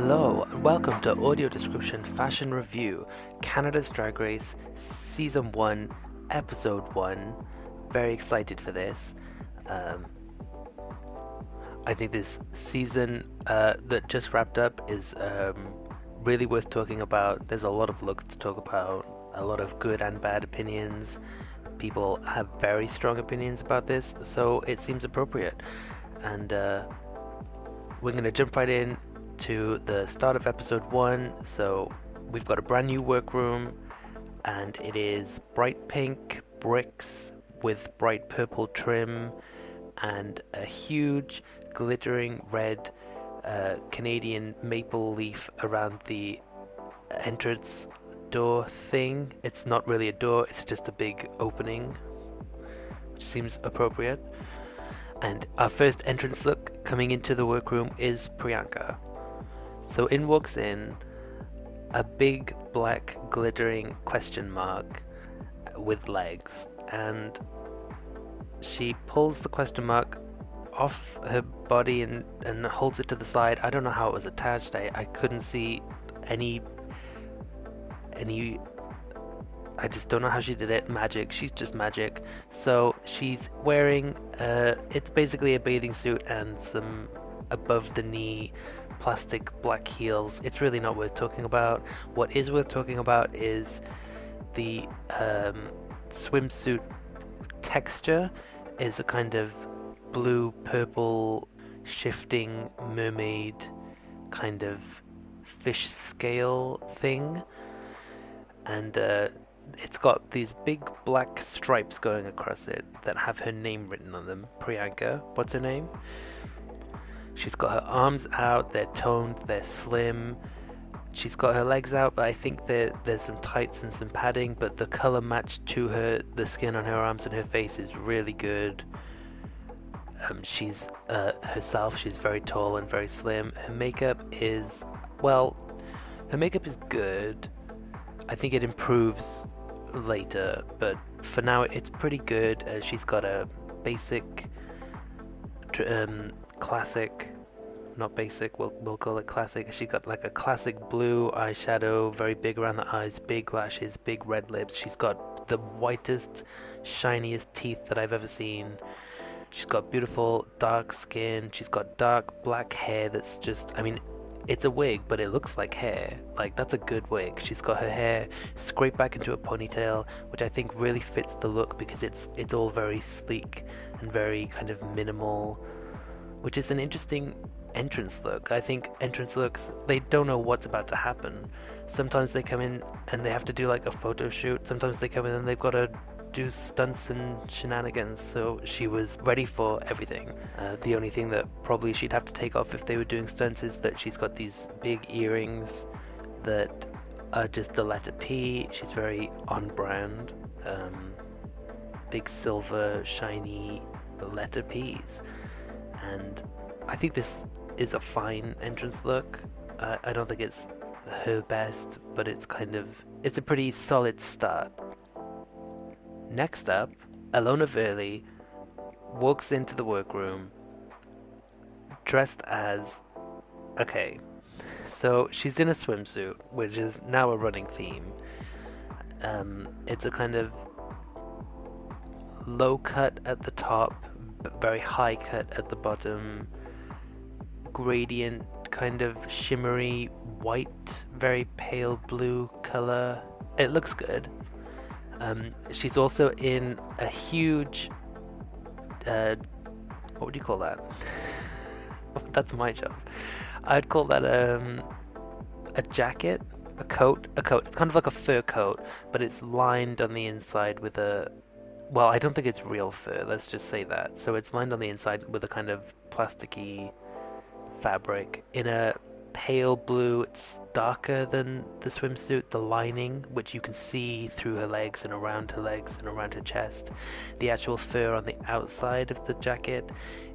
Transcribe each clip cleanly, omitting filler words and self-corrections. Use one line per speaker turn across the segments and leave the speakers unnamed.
Hello, and welcome to Audio Description Fashion Review, Canada's Drag Race, Season 1, Episode 1. Very excited for this. I think this season that just wrapped up is really worth talking about. There's a lot of looks to talk about, a lot of good and bad opinions. People have very strong opinions about this, so it seems appropriate. And we're going to jump right in to the start of episode 1. So we've got a brand new workroom, and it is bright pink bricks with bright purple trim and a huge glittering red Canadian maple leaf around the entrance door thing. It's not really a door, it's just a big opening, which seems appropriate. And our first entrance look coming into the workroom is Priyanka. So in walks in a big black glittering question mark with legs, and she pulls the question mark off her body and holds it to the side. I don't know how it was attached. I couldn't see any I just don't know how she did it. Magic. She's just magic. So she's wearing it's basically a bathing suit and some above the knee plastic black heels. It's really not worth talking about. What is worth talking about is the swimsuit texture is a kind of blue purple shifting mermaid kind of fish scale thing, and it's got these big black stripes going across it that have her name written on them. Priyanka. What's her name? She's got her arms out, they're toned, they're slim. She's got her legs out, but I think there's some tights and some padding, but the color match to the skin on her arms and her face is really good. She's herself, she's very tall and very slim. Her makeup is, well, her makeup is good. I think it improves later, but for now it's pretty good. She's got a basic classic, not basic, we'll call it classic. She got like a classic blue eyeshadow, very big around the eyes, big lashes, big red lips. She's got the whitest, shiniest teeth that I've ever seen. She's got beautiful dark skin. She's got dark black hair that's just, I mean, it's a wig, but it looks like hair. Like, that's a good wig. She's got her hair scraped back into a ponytail, which I think really fits the look because it's all very sleek and very kind of minimal, which is an interesting entrance look. I think entrance looks, they don't know what's about to happen. Sometimes they come in and they have to do like a photo shoot. Sometimes they come in and they've got to do stunts and shenanigans. So she was ready for everything. The only thing that probably she'd have to take off if they were doing stunts is that she's got these big earrings that are just the letter P. She's very on brand. Big silver shiny letter P's. And I think this is a fine entrance look. I don't think it's her best, but it's a pretty solid start. Next up, Ilona walks into the workroom dressed as, okay, so she's in a swimsuit, which is now a running theme. It's a kind of low cut at the top, very high cut at the bottom, gradient, kind of shimmery white, very pale blue color. It looks good. She's also in a huge, what would you call that? That's my job. I'd call that a jacket, a coat. It's kind of like a fur coat, but it's lined on the inside with well, I don't think it's real fur, let's just say that. So it's lined on the inside with a kind of plasticky fabric in a pale blue. It's darker than the swimsuit, the lining, which you can see through her legs and around her legs and around her chest. The actual fur on the outside of the jacket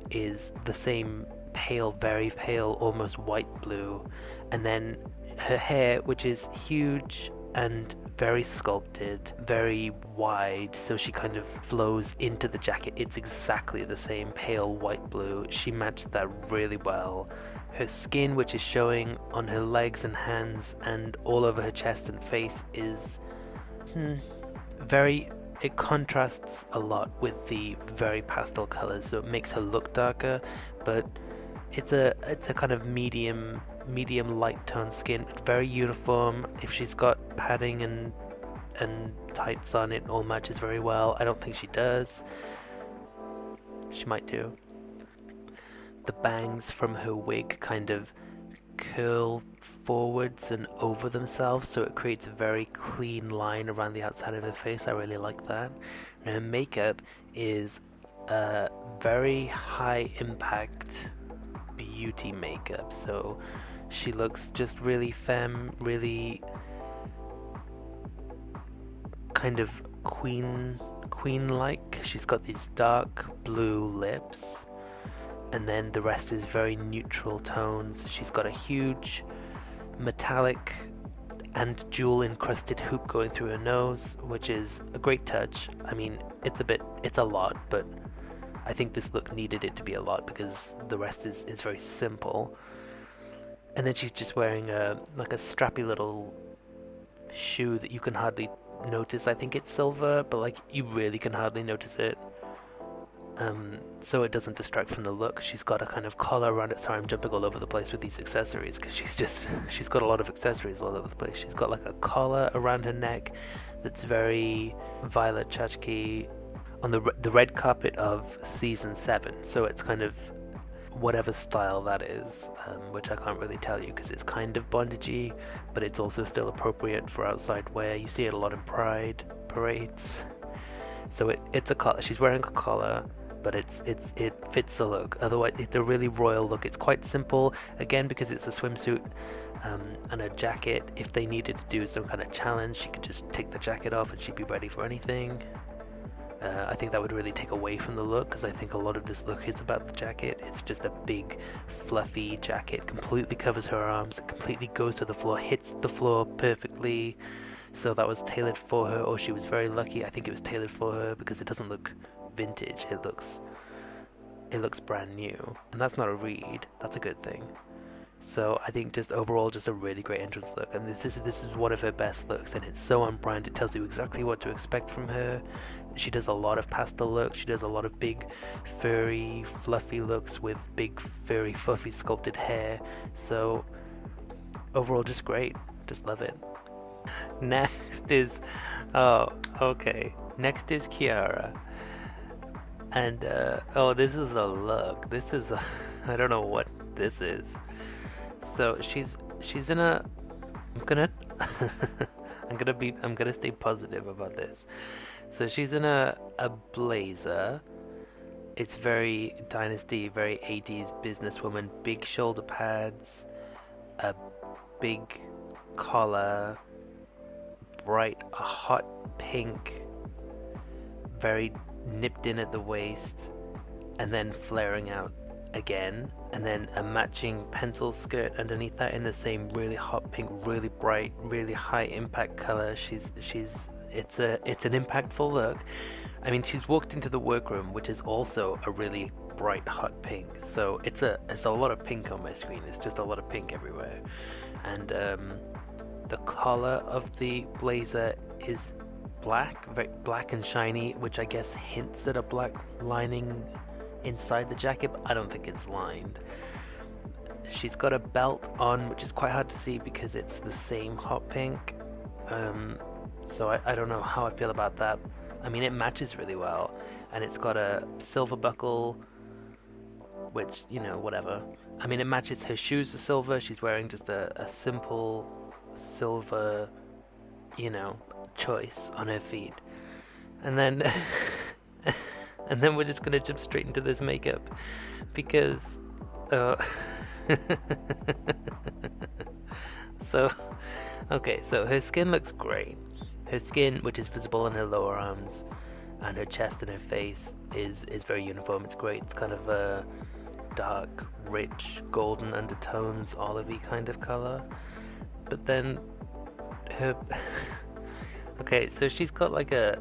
is the same pale, very pale, almost white blue. And then her hair, which is huge and very sculpted, very wide, so she kind of flows into the jacket. It's exactly the same pale white blue. She matched that really well. Her skin, which is showing on her legs and hands and all over her chest and face, is very. It contrasts a lot with the very pastel colors, so it makes her look darker, but it's a kind of medium light tone skin, very uniform. If she's got padding and tights on, it all matches very well. I don't think she does. She might do. The bangs from her wig kind of curl forwards and over themselves, so it creates a very clean line around the outside of her face. I really like that. And her makeup is a very high impact beauty makeup, so she looks just really femme, really kind of queen like. She's got these dark blue lips, and then the rest is very neutral tones. She's got a huge metallic and jewel encrusted hoop going through her nose, which is a great touch. I mean, it's a lot, but I think this look needed it to be a lot because the rest is very simple. And then she's just wearing like a strappy little shoe that you can hardly notice. I think it's silver, but like you really can hardly notice it. So it doesn't distract from the look. She's got a kind of collar around it. Sorry, I'm jumping all over the place with these accessories because she's got a lot of accessories all over the place. She's got like a collar around her neck that's very Violet Chachki on the red carpet of season 7. So it's kind of whatever style that is, which I can't really tell you because it's kind of bondagey, but it's also still appropriate for outside wear. You see it a lot in Pride parades. So it's a collar. She's wearing a collar, but it fits the look. Otherwise, it's a really royal look. It's quite simple, again, because it's a swimsuit and a jacket. If they needed to do some kind of challenge, she could just take the jacket off and she'd be ready for anything. I think that would really take away from the look, because I think a lot of this look is about the jacket. It's just a big, fluffy jacket, completely covers her arms, completely goes to the floor, hits the floor perfectly. So that was tailored for her, or she was very lucky. I think it was tailored for her because it doesn't look vintage. It looks brand new, and that's not a read. That's a good thing. So I think just overall, just a really great entrance look, and this is one of her best looks, and it's so on brand. It tells you exactly what to expect from her. She does a lot of pastel looks. She does a lot of big, furry, fluffy looks with big, furry, fluffy, sculpted hair. So overall, just great. Just love it. Next is, Next is Kiara, and this is a look. I don't know what this is. So she's in a. I'm gonna stay positive about this. So she's in a blazer. It's very Dynasty, very 80s businesswoman. Big shoulder pads, a big collar, bright, a hot pink, very nipped in at the waist, and then flaring out again, and then a matching pencil skirt underneath that in the same really hot pink, really bright, really high impact color. It's an impactful look. I mean, she's walked into the workroom, which is also a really bright hot pink. So it's a lot of pink on my screen. It's just a lot of pink everywhere, and the collar of the blazer is black, very black and shiny, which I guess hints at a black lining inside the jacket, but I don't think it's lined. She's got a belt on, which is quite hard to see because it's the same hot pink. So I don't know how I feel about that. I mean, it matches really well, and it's got a silver buckle, which, whatever. I mean, it matches. Her shoes are silver. She's wearing just a simple silver, choice on her feet. And then and then we're just gonna jump straight into this makeup because so her skin looks great. Her skin, which is visible on her lower arms and her chest and her face, is very uniform. It's great. It's kind of a dark, rich, golden undertones, olivey kind of color. But then her so she's got like a,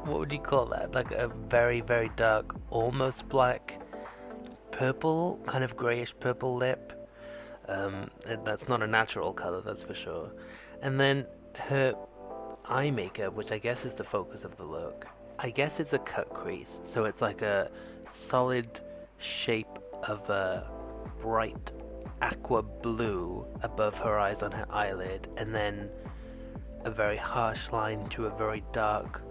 what would you call that? Like a very, very dark, almost black, purple, kind of grayish purple lip. That's not a natural color, that's for sure. And then her eye makeup, which I guess is the focus of the look. I guess it's a cut crease, so it's like a solid shape of a bright aqua blue above her eyes on her eyelid, and then a very harsh line to a very dark.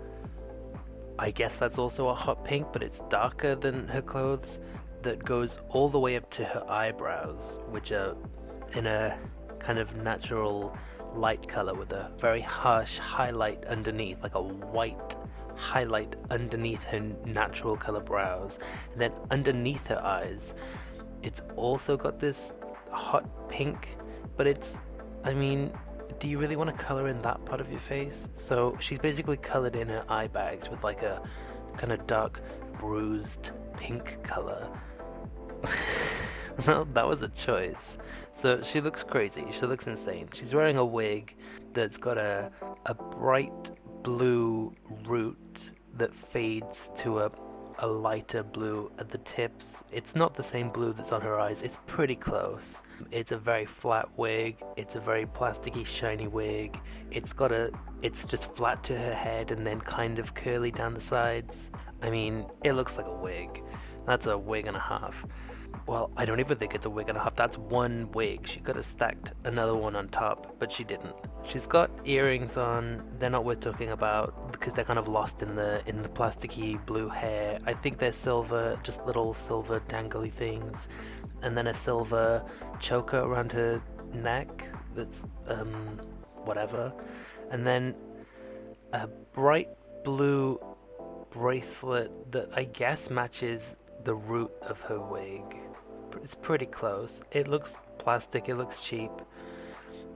I guess that's also a hot pink, but it's darker than her clothes, that goes all the way up to her eyebrows, which are in a kind of natural light color with a very harsh highlight underneath, like a white highlight underneath her natural color brows. And then underneath her eyes, it's also got this hot pink, but it's, I mean, do you really want to color in that part of your face? So she's basically colored in her eye bags with like a kind of dark bruised pink color. Well, that was a choice. So she looks crazy, she looks insane. She's wearing a wig that's got a bright blue root that fades to a lighter blue at the tips. It's not the same blue that's on her eyes, it's pretty close. It's a very flat wig, it's a very plasticky shiny wig. It's just flat to her head and then kind of curly down the sides. I mean, it looks like a wig. That's a wig and a half. Well, I don't even think it's a wig and a half. That's one wig. She could have stacked another one on top, but she didn't. She's got earrings on. They're not worth talking about because they're kind of lost in the plasticky blue hair. I think they're silver, just little silver dangly things, and then a silver choker around her neck. That's whatever, and then a bright blue bracelet that I guess matches the root of her wig. It's pretty close. It looks plastic, it looks cheap.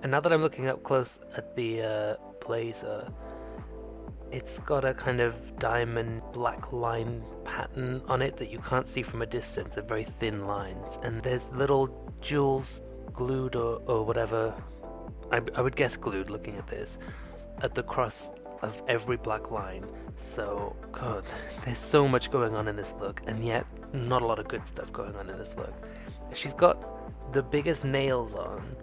And now that I'm looking up close at the blazer, it's got a kind of diamond black line pattern on it that you can't see from a distance. They're very thin lines. And there's little jewels glued or whatever. I would guess glued looking at this, at the cross of every black line. So, God, there's so much going on in this look, and yet not a lot of good stuff going on in this look. She's got the biggest nails on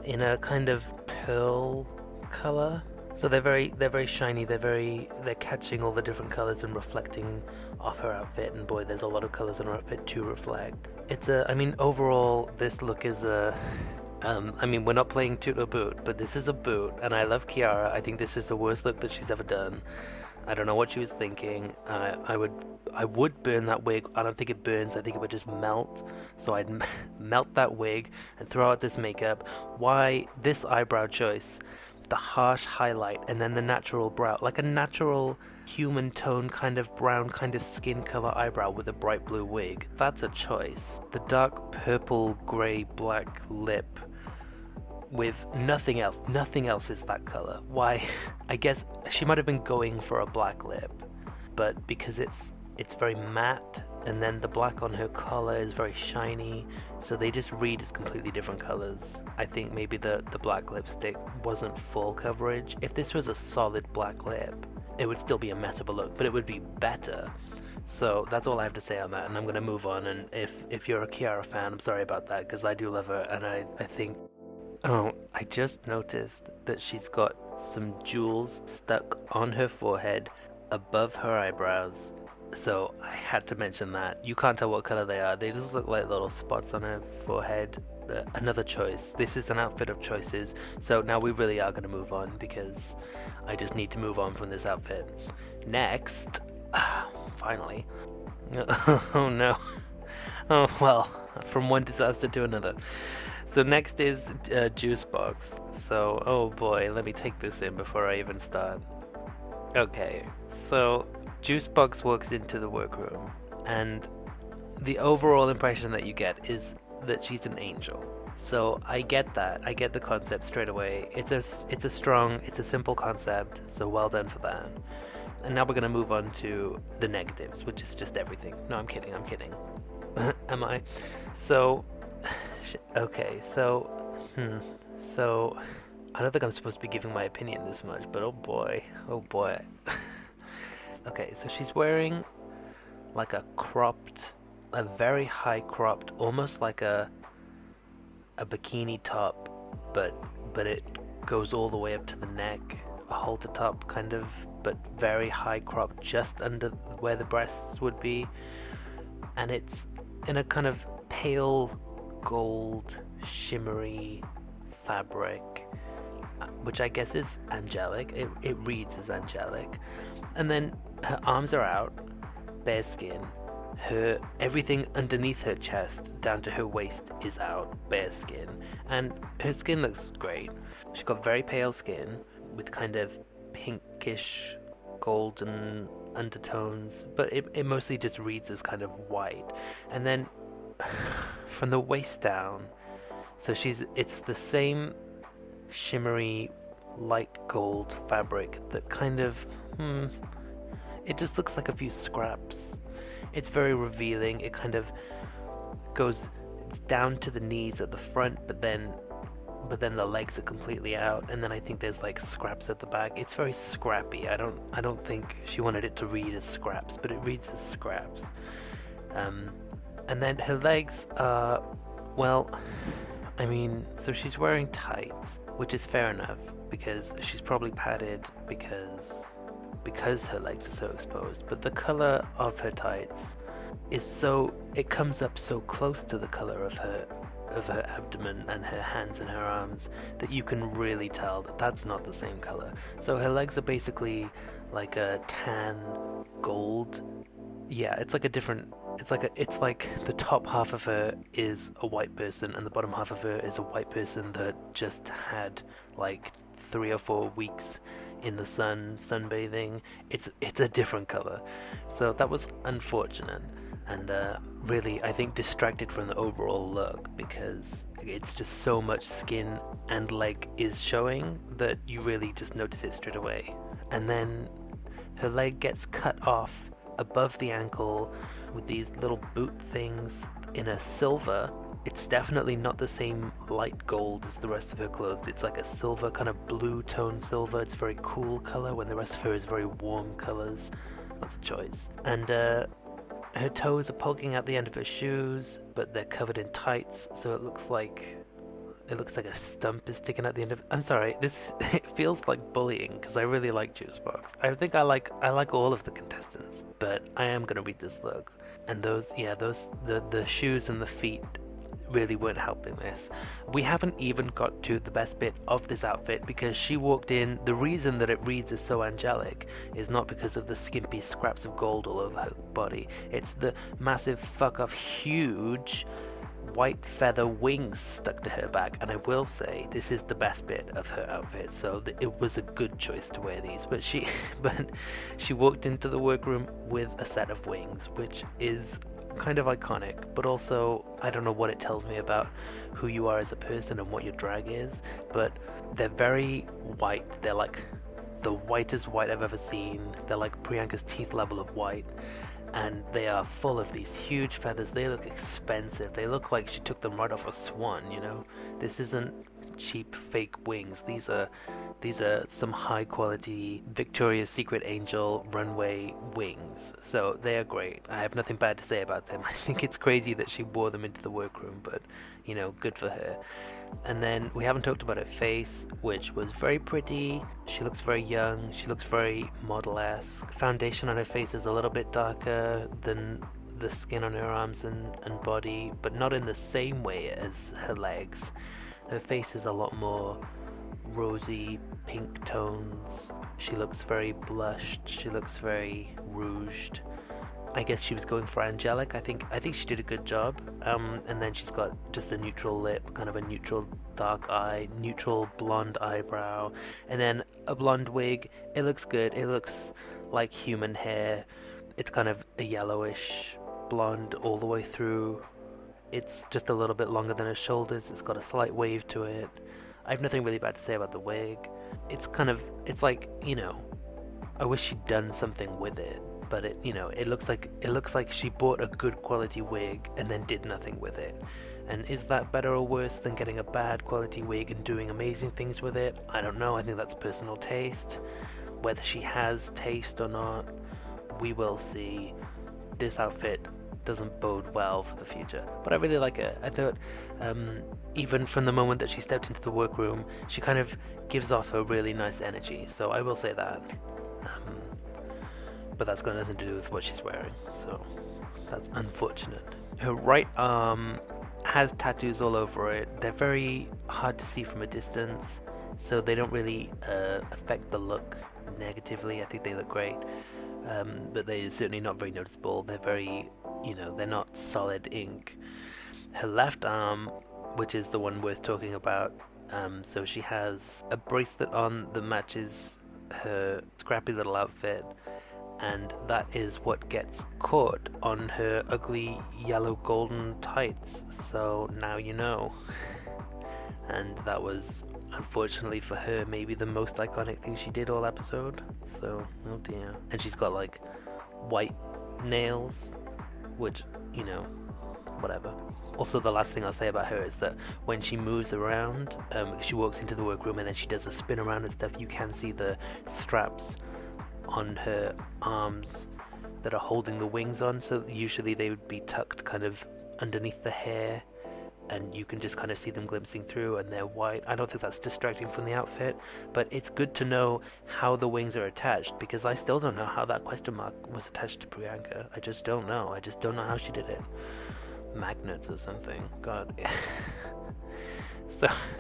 in a kind of pearl color. So they're very shiny. They're catching all the different colors and reflecting off her outfit. And boy, there's a lot of colors in her outfit to reflect. I mean, overall, this look is I mean, we're not playing toot or boot, but this is a boot, and I love Kiara. I think this is the worst look that she's ever done. I don't know what she was thinking. I would burn that wig. I don't think it burns. I think it would just melt. So I'd melt that wig and throw out this makeup. Why this eyebrow choice? The harsh highlight and then the natural brow, like a natural human tone kind of brown kind of skin color eyebrow with a bright blue wig. That's a choice. The dark purple, grey, black lip with nothing else. Nothing else is that color. Why? I guess she might have been going for a black lip, but because it's very matte, and then the black on her collar is very shiny, so they just read as completely different colors. I think maybe the black lipstick wasn't full coverage. If this was a solid black lip, it would still be a mess of a look, but it would be better. So that's all I have to say on that, and I'm gonna move on. And if you're a Kiara fan, I'm sorry about that, because I do love her, and I think. Oh, I just noticed that she's got some jewels stuck on her forehead above her eyebrows. So I had to mention that. You can't tell what color they are. They just look like little spots on her forehead. Another choice. This is an outfit of choices. So now we really are going to move on because I just need to move on from this outfit. Next, finally. Oh no. Oh well, from one disaster to another. So next is Juice Box. So, oh boy, let me take this in before I even start. Okay, so Juice Box walks into the workroom, and the overall impression that you get is that she's an angel. So I get that. I get the concept straight away. It's a simple concept. So well done for that. And now we're gonna move on to the negatives, which is just everything. No, I'm kidding. Am I? So. Okay, so I don't think I'm supposed to be giving my opinion this much, but oh boy. Okay, so she's wearing like a very high cropped, almost like a a bikini top, but it goes all the way up to the neck, a halter top kind of, but very high crop just under where the breasts would be, and it's in a kind of pale gold shimmery fabric, which I guess is angelic. It reads as angelic. And then her arms are out, bare skin. Her everything underneath her chest down to her waist is out, bare skin, and her skin looks great. She's got very pale skin with kind of pinkish golden undertones, but it mostly just reads as kind of white. And then from the waist down, so it's the same shimmery light gold fabric that kind of it just looks like a few scraps. It's very revealing. It kind of goes down to the knees at the front, but then the legs are completely out, and then I think there's like scraps at the back. It's very scrappy. I don't think she wanted it to read as scraps, but it reads as scraps. And then her legs are, well, I mean, so she's wearing tights, which is fair enough because she's probably padded because her legs are so exposed, but the color of her tights is it comes up so close to the color of her abdomen and her hands and her arms that you can really tell that that's not the same color. So her legs are basically like a tan gold. Yeah, it's like the top half of her is a white person and the bottom half of her is a white person that just had like 3 or 4 weeks in the sunbathing. It's a different color, so that was unfortunate and really I think distracted from the overall look because it's just so much skin and leg is showing that you really just notice it straight away. And then her leg gets cut off above the ankle with these little boot things in a silver. It's definitely not the same light gold as the rest of her clothes. It's like a silver, kind of blue tone silver. It's a very cool color when the rest of her is very warm colors. That's a choice. And her toes are poking out the end of her shoes, but they're covered in tights, so it looks like a stump is sticking out the end of. I'm sorry, it feels like bullying because I really like Juice Box. I think I like all of the contestants, but I am gonna read this look. And the shoes and the feet really weren't helping this. We haven't even got to the best bit of this outfit because she walked in. The reason that it reads as so angelic is not because of the skimpy scraps of gold all over her body. It's the massive fuck off huge white feather wings stuck to her back, and I will say this is the best bit of her outfit, so it was a good choice to wear these. But she walked into the workroom with a set of wings, which is kind of iconic, but also I don't know what it tells me about who you are as a person and what your drag is, but they're very white. They're like the whitest white I've ever seen. They're like Priyanka's teeth level of white, and they are full of these huge feathers. They look expensive. They look like she took them right off a swan, you know? This isn't cheap fake wings. These are some high quality Victoria's Secret Angel runway wings, so they are great. I have nothing bad to say about them. I think it's crazy that she wore them into the workroom, but you know, good for her. And then we haven't talked about her face, which was very pretty. She looks very young. She looks very model-esque. Foundation on her face is a little bit darker than the skin on her arms and body, but not in the same way as her legs. Her face is a lot more rosy pink tones. She looks very blushed. She looks very rouged. I guess she was going for angelic. I think she did a good job. And then she's got just a neutral lip, kind of a neutral dark eye, neutral blonde eyebrow, and then a blonde wig. It looks good. It looks like human hair. It's kind of a yellowish blonde all the way through. It's just a little bit longer than her shoulders. It's got a slight wave to it. I have nothing really bad to say about the wig. It's like, you know, I wish she'd done something with it, but it looks like she bought a good quality wig and then did nothing with it. And is that better or worse than getting a bad quality wig and doing amazing things with it? I don't know. I think that's personal taste. Whether she has taste or not, we will see. This outfit doesn't bode well for the future. But I really like her. I thought even from the moment that she stepped into the workroom, she kind of gives off a really nice energy. So I will say that. But that's got nothing to do with what she's wearing, so that's unfortunate. Her right arm has tattoos all over it. They're very hard to see from a distance, so they don't really affect the look negatively. I think they look great, but they're certainly not very noticeable. They're very, they're not solid ink. Her left arm, which is the one worth talking about, so she has a bracelet on that matches her scrappy little outfit, and that is what gets caught on her ugly yellow golden tights, so now you know. And that was, unfortunately for her, maybe the most iconic thing she did all episode, so oh dear. And she's got like white nails, which, whatever. Also, the last thing I'll say about her is that when she moves around, she walks into the workroom and then she does a spin around and stuff, you can see the straps on her arms that are holding the wings on, so usually they would be tucked kind of underneath the hair, and you can just kind of see them glimpsing through, and they're white. I don't think that's distracting from the outfit, but it's good to know how the wings are attached, because I still don't know how that question mark was attached to Priyanka. I just don't know. I just don't know how she did it. Magnets or something. God.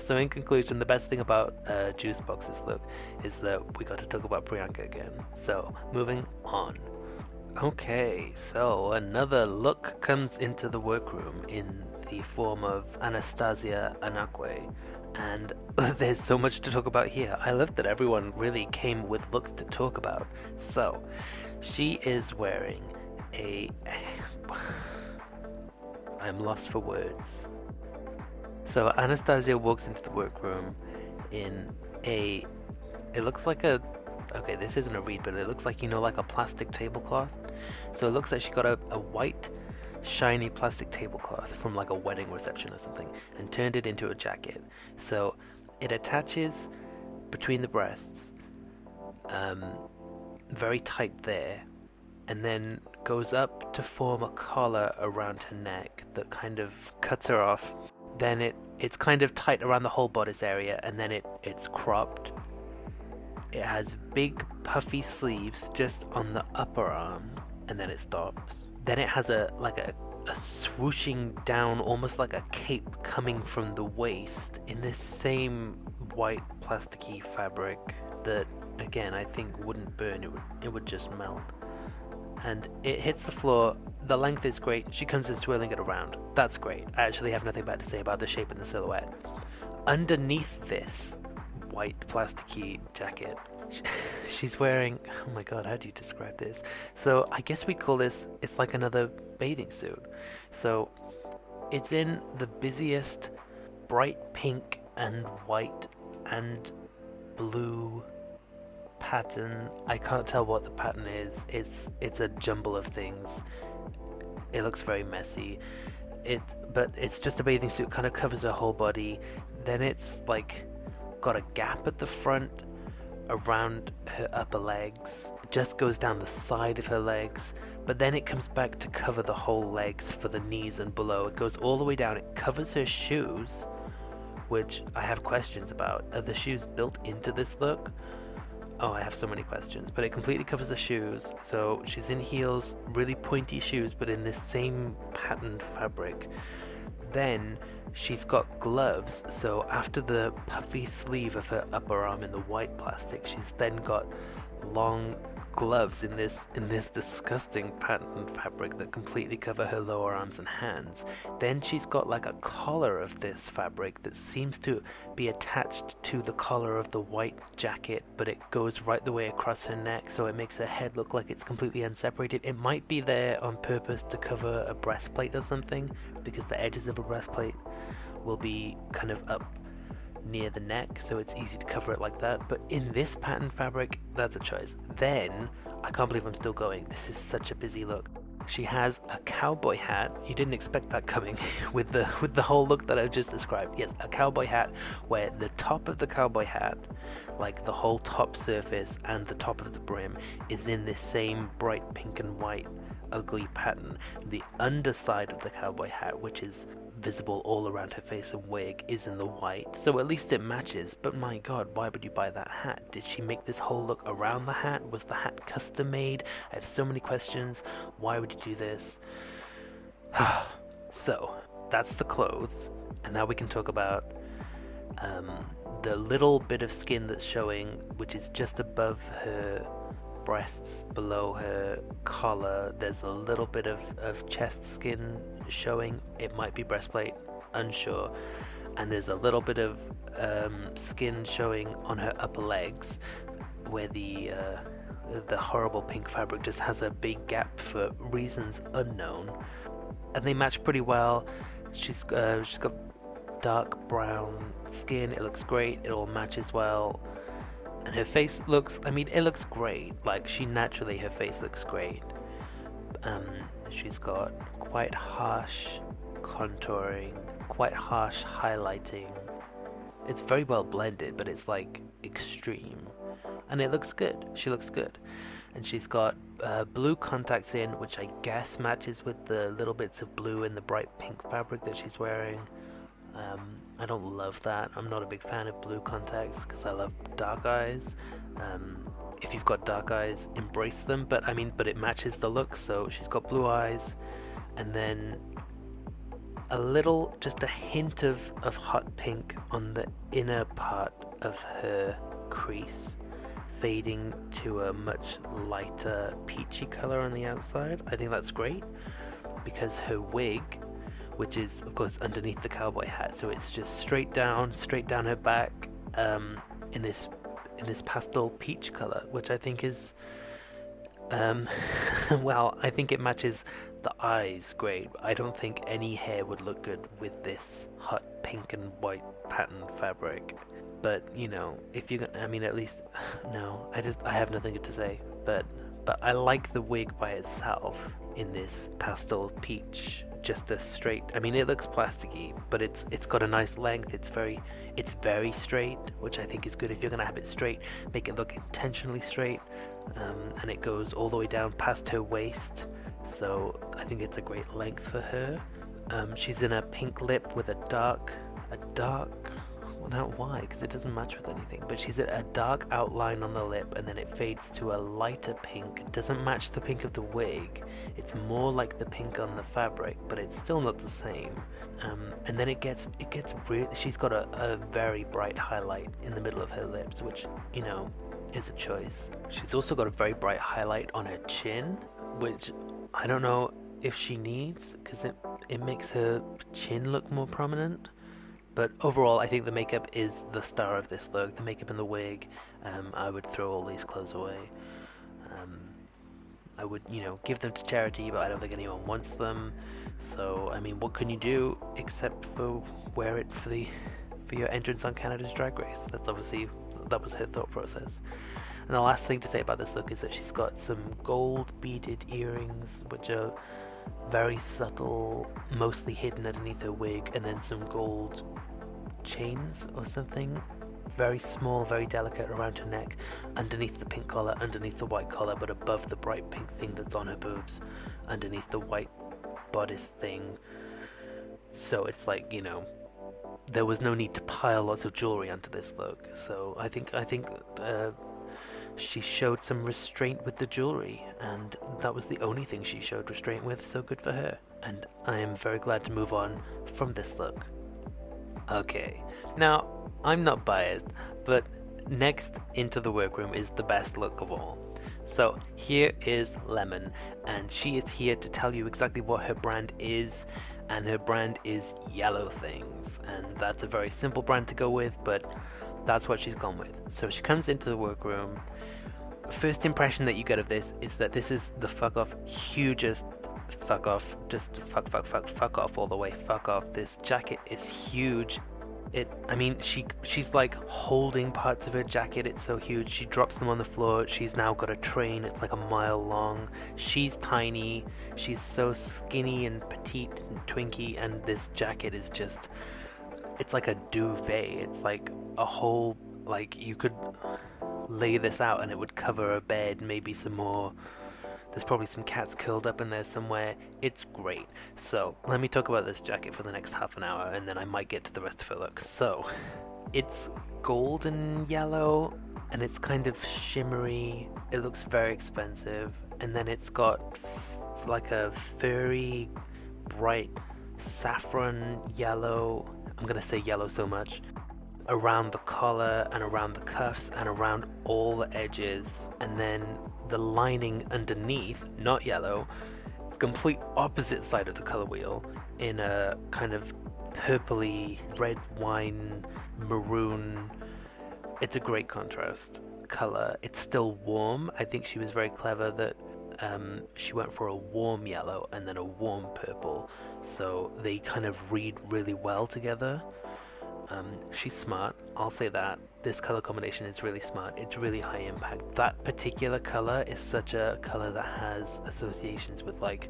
So in conclusion, the best thing about Juice Box's look is that we got to talk about Priyanka again. So, moving on. Okay, so another look comes into the workroom in the form of Anastarzia Anakwe, and there's so much to talk about here. I love that everyone really came with looks to talk about. So, she is wearing I'm lost for words. So Anastarzia walks into the workroom in it looks like okay, this isn't a reed, but it looks like, like a plastic tablecloth. So it looks like she got a white, shiny plastic tablecloth from like a wedding reception or something, and turned it into a jacket. So it attaches between the breasts, very tight there, and then goes up to form a collar around her neck that kind of cuts her off. Then it's kind of tight around the whole bodice area, and then it's cropped. It has big puffy sleeves just on the upper arm, and then it stops. Then it has a swooshing down, almost like a cape coming from the waist in this same white plasticky fabric that, again, I think wouldn't burn. It would just melt. And it hits the floor. The length is great. She comes in swirling it around. That's great. I actually have nothing bad to say about the shape and the silhouette. Underneath this white plasticky jacket, she's wearing, oh my god, how do you describe this? So I guess we'd call this, it's like another bathing suit. So it's in the busiest bright pink and white and blue pattern. I can't tell what the pattern is. It's a jumble of things. It looks very messy. But it's just a bathing suit, kind of covers her whole body. Then it's like got a gap at the front around her upper legs. It just goes down the side of her legs, but then it comes back to cover the whole legs for the knees and below. It goes all the way down. It covers her shoes, which I have questions about. Are the shoes built into this look? Oh, I have so many questions, but it completely covers the shoes. So she's in heels, really pointy shoes, but in this same patterned fabric. Then she's got gloves, so after the puffy sleeve of her upper arm in the white plastic, she's then got long gloves in this disgusting patterned fabric that completely cover her lower arms and hands. Then she's got like a collar of this fabric that seems to be attached to the collar of the white jacket, but it goes right the way across her neck, so it makes her head look like it's completely unseparated. It might be there on purpose to cover a breastplate or something, because the edges of a breastplate will be kind of up near the neck, so it's easy to cover it like that. But in this pattern fabric, that's a choice. Then, I can't believe I'm still going. This is such a busy look. She has a cowboy hat. You didn't expect that coming with the whole look that I've just described. Yes, a cowboy hat where the top of the cowboy hat, like the whole top surface and the top of the brim, is in this same bright pink and white ugly pattern. The underside of the cowboy hat, which is visible all around her face and wig, is in the white, so at least it matches. But my god, why would you buy that hat? Did she make this whole look around the hat? Was the hat custom made? I have so many questions. Why would you do this? So that's the clothes, and now we can talk about the little bit of skin that's showing, which is just above her breasts, below her collar. There's a little bit of chest skin showing. It might be breastplate, unsure. And there's a little bit of skin showing on her upper legs, where the horrible pink fabric just has a big gap for reasons unknown. And they match pretty well. She's got dark brown skin. It looks great. It all matches well. And her face looks, I mean, it looks great. Like, her face looks great. She's got quite harsh contouring, quite harsh highlighting. It's very well blended, but it's like extreme. And it looks good. She looks good. And she's got blue contacts in, which I guess matches with the little bits of blue in the bright pink fabric that she's wearing. I don't love that. I'm not a big fan of blue contacts because I love dark eyes. If you've got dark eyes, embrace them, but it matches the look. So she's got blue eyes, and then just a hint of hot pink on the inner part of her crease, fading to a much lighter peachy color on the outside. I think that's great because her wig, which is of course underneath the cowboy hat, so it's just straight down her back, in this pastel peach color, which I think is well, I think it matches the eyes great. I don't think any hair would look good with this hot pink and white pattern fabric. But you know, if you're gonna, at least no, I have nothing good to say. But I like the wig by itself in this pastel peach. Just a straight, it looks plasticky, but it's got a nice length. It's very straight, which I think is good. If you're gonna have it straight, make it look intentionally straight. And it goes all the way down past her waist, so I think it's a great length for her. She's in a pink lip with a dark, well, not why, because it doesn't match with anything, but she's at a dark outline on the lip, and then it fades to a lighter pink. It doesn't match the pink of the wig. It's more like the pink on the fabric, but it's still not the same. And then it gets really, she's got a very bright highlight in the middle of her lips, which, is a choice. She's also got a very bright highlight on her chin, which I don't know if she needs, because it makes her chin look more prominent. But overall, I think the makeup is the star of this look. The makeup and the wig. I would throw all these clothes away. I would, give them to charity, but I don't think anyone wants them. So, what can you do except for wear it for your entrance on Canada's Drag Race? That was her thought process. And the last thing to say about this look is that she's got some gold beaded earrings, which are very subtle, mostly hidden underneath her wig, and then some gold chains or something, very small, very delicate around her neck, underneath the pink collar, underneath the white collar, but above the bright pink thing that's on her boobs, underneath the white bodice thing. So it's like, there was no need to pile lots of jewelry onto this look. So I think she showed some restraint with the jewelry, and that was the only thing she showed restraint with, so good for her. And I am very glad to move on from this look. Okay, now, I'm not biased, but next into the workroom is the best look of all. So here is Lemon, and she is here to tell you exactly what her brand is, and her brand is Yellow Things, and that's a very simple brand to go with, but that's what she's gone with. So she comes into the workroom. First impression that you get of this is that this is the fuck off, hugest fuck off, just fuck off all the way, fuck off. This jacket is huge. She's like holding parts of her jacket. It's so huge. She drops them on the floor. She's now got a train. It's like a mile long. She's tiny. She's so skinny and petite and twinky, and this jacket is just, it's like a duvet. It's like a whole, like, you could lay this out and it would cover a bed, maybe some more. There's probably some cats curled up in there somewhere. It's great. So let me talk about this jacket for the next half an hour, and then I might get to the rest of her look. So it's golden yellow, and it's kind of shimmery. It looks very expensive, and then it's got like a very bright saffron yellow. I'm gonna say yellow so much around the collar and around the cuffs and around all the edges, and then the lining underneath, not yellow, complete opposite side of the color wheel, in a kind of purpley red wine maroon. It's a great contrast color. It's still warm. I think she was very clever that she went for a warm yellow and then a warm purple, so they kind of read really well together. She's smart, I'll say that. This color combination is really smart. It's really high impact. That particular color is such a color that has associations with like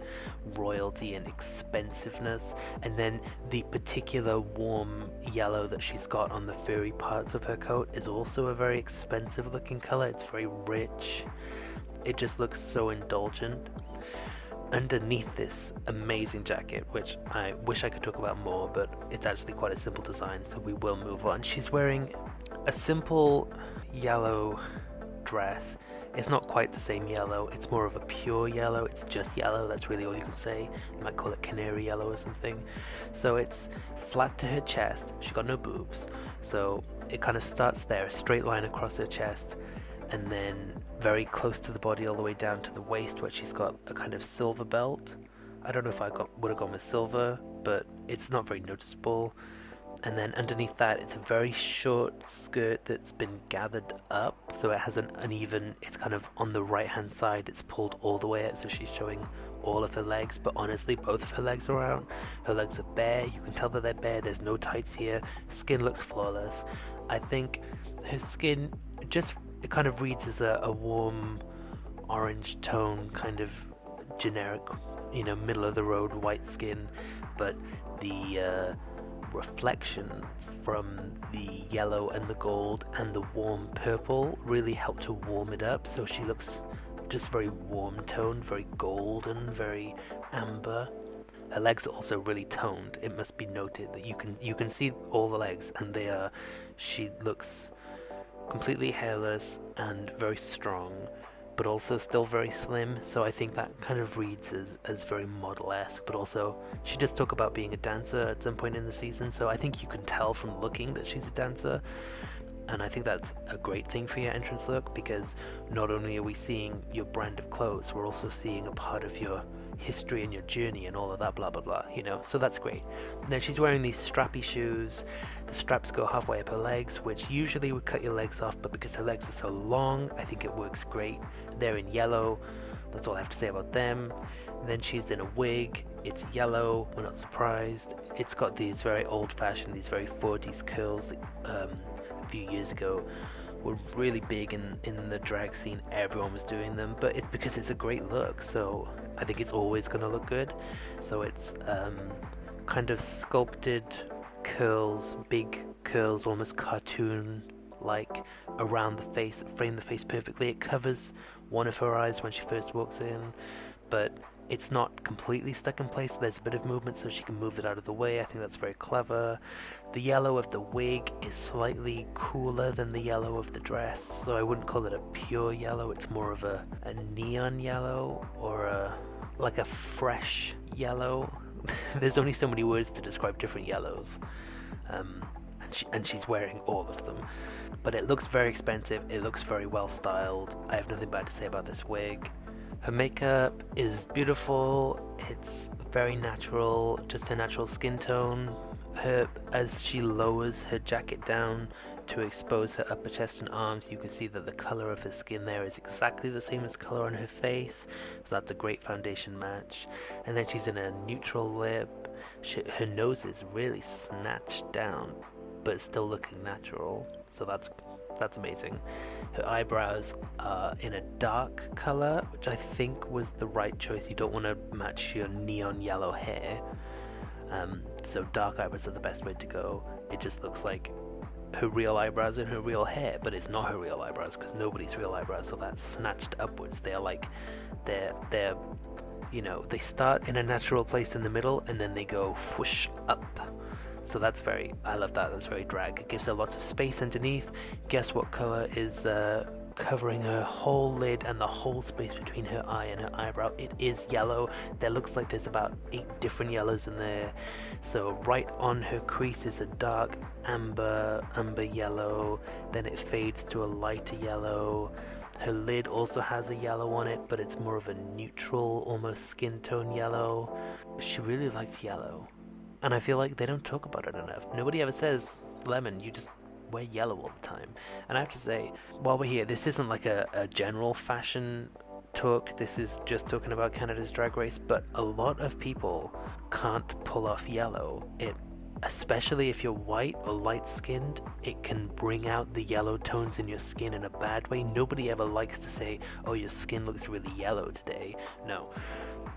royalty and expensiveness, and then the particular warm yellow that she's got on the furry parts of her coat is also a very expensive looking color. It's very rich. It just looks so indulgent. Underneath this amazing jacket, which I wish I could talk about more, but it's actually quite a simple design, so we will move on. She's wearing a simple yellow dress. It's not quite the same yellow, it's more of a pure yellow. It's just yellow, that's really all you can say. You might call it canary yellow or something. So it's flat to her chest. She's got no boobs, so it kind of starts there, a straight line across her chest, and then very close to the body all the way down to the waist, where she's got a kind of silver belt. I don't know if would have gone with silver, but it's not very noticeable. And then underneath that, it's a very short skirt that's been gathered up, so it has an uneven, it's kind of on the right hand side, it's pulled all the way out, so she's showing all of her legs, but honestly both of her legs are out. Her legs are bare, you can tell that they're bare, there's no tights here. Skin looks flawless. I think her skin just, it kind of reads as a warm orange tone, kind of generic, middle of the road white skin, but the reflections from the yellow and the gold and the warm purple really help to warm it up, so she looks just very warm toned, very golden, very amber. Her legs are also really toned. It must be noted that you can see all the legs, and she looks completely hairless and very strong, but also still very slim, so I think that kind of reads as very model-esque, but also she does talk about being a dancer at some point in the season, so I think you can tell from looking that she's a dancer, and I think that's a great thing for your entrance look, because not only are we seeing your brand of clothes, we're also seeing a part of your history and your journey and all of that blah blah blah, so that's great. Then she's wearing these strappy shoes. The straps go halfway up her legs, which usually would cut your legs off, but because her legs are so long, I think it works great. They're in yellow, that's all I have to say about them. And then she's in a wig, it's yellow, we're not surprised. It's got these very old-fashioned, these very 40s curls that a few years ago were really big in the drag scene. Everyone was doing them, but it's because it's a great look, so I think it's always going to look good. So it's kind of sculpted curls, big curls, almost cartoon-like, around the face that frame the face perfectly. It covers one of her eyes when she first walks in, but it's not completely stuck in place. There's a bit of movement so she can move it out of the way. I think that's very clever. The yellow of the wig is slightly cooler than the yellow of the dress, so I wouldn't call it a pure yellow. It's more of a neon yellow, or like a fresh yellow. There's only so many words to describe different yellows, and she's wearing all of them. But it looks very expensive. It looks very well styled. I have nothing bad to say about this wig. Her makeup is beautiful. It's very natural, just her natural skin tone. As she lowers her jacket down to expose her upper chest and arms, you can see that the color of her skin there is exactly the same as the color on her face, so that's a great foundation match. And then she's in a neutral lip. Her nose is really snatched down, but still looking natural, so that's amazing. Her eyebrows are in a dark color, which I think was the right choice. You don't want to match your neon yellow hair, so dark eyebrows are the best way to go. It just looks like her real eyebrows and her real hair, but it's not her real eyebrows because nobody's real eyebrows are that snatched upwards. They're like, they're you know, they start in a natural place in the middle and then they go whoosh up. So that's I love that. That's very drag. It gives her lots of space underneath. Guess what color is covering her whole lid and the whole space between her eye and her eyebrow? It is yellow. There looks like there's about 8 different yellows in there. So right on her crease is a dark amber yellow. Then it fades to a lighter yellow. Her lid also has a yellow on it, but it's more of a neutral, almost skin tone yellow. She really likes yellow. And I feel like they don't talk about it enough. Nobody ever says, Lemon, you just wear yellow all the time. And I have to say, while we're here, this isn't like a general fashion talk. This is just talking about Canada's Drag Race. But a lot of people can't pull off yellow. Especially if you're white or light-skinned, it can bring out the yellow tones in your skin in a bad way. Nobody ever likes to say, oh, your skin looks really yellow today. No.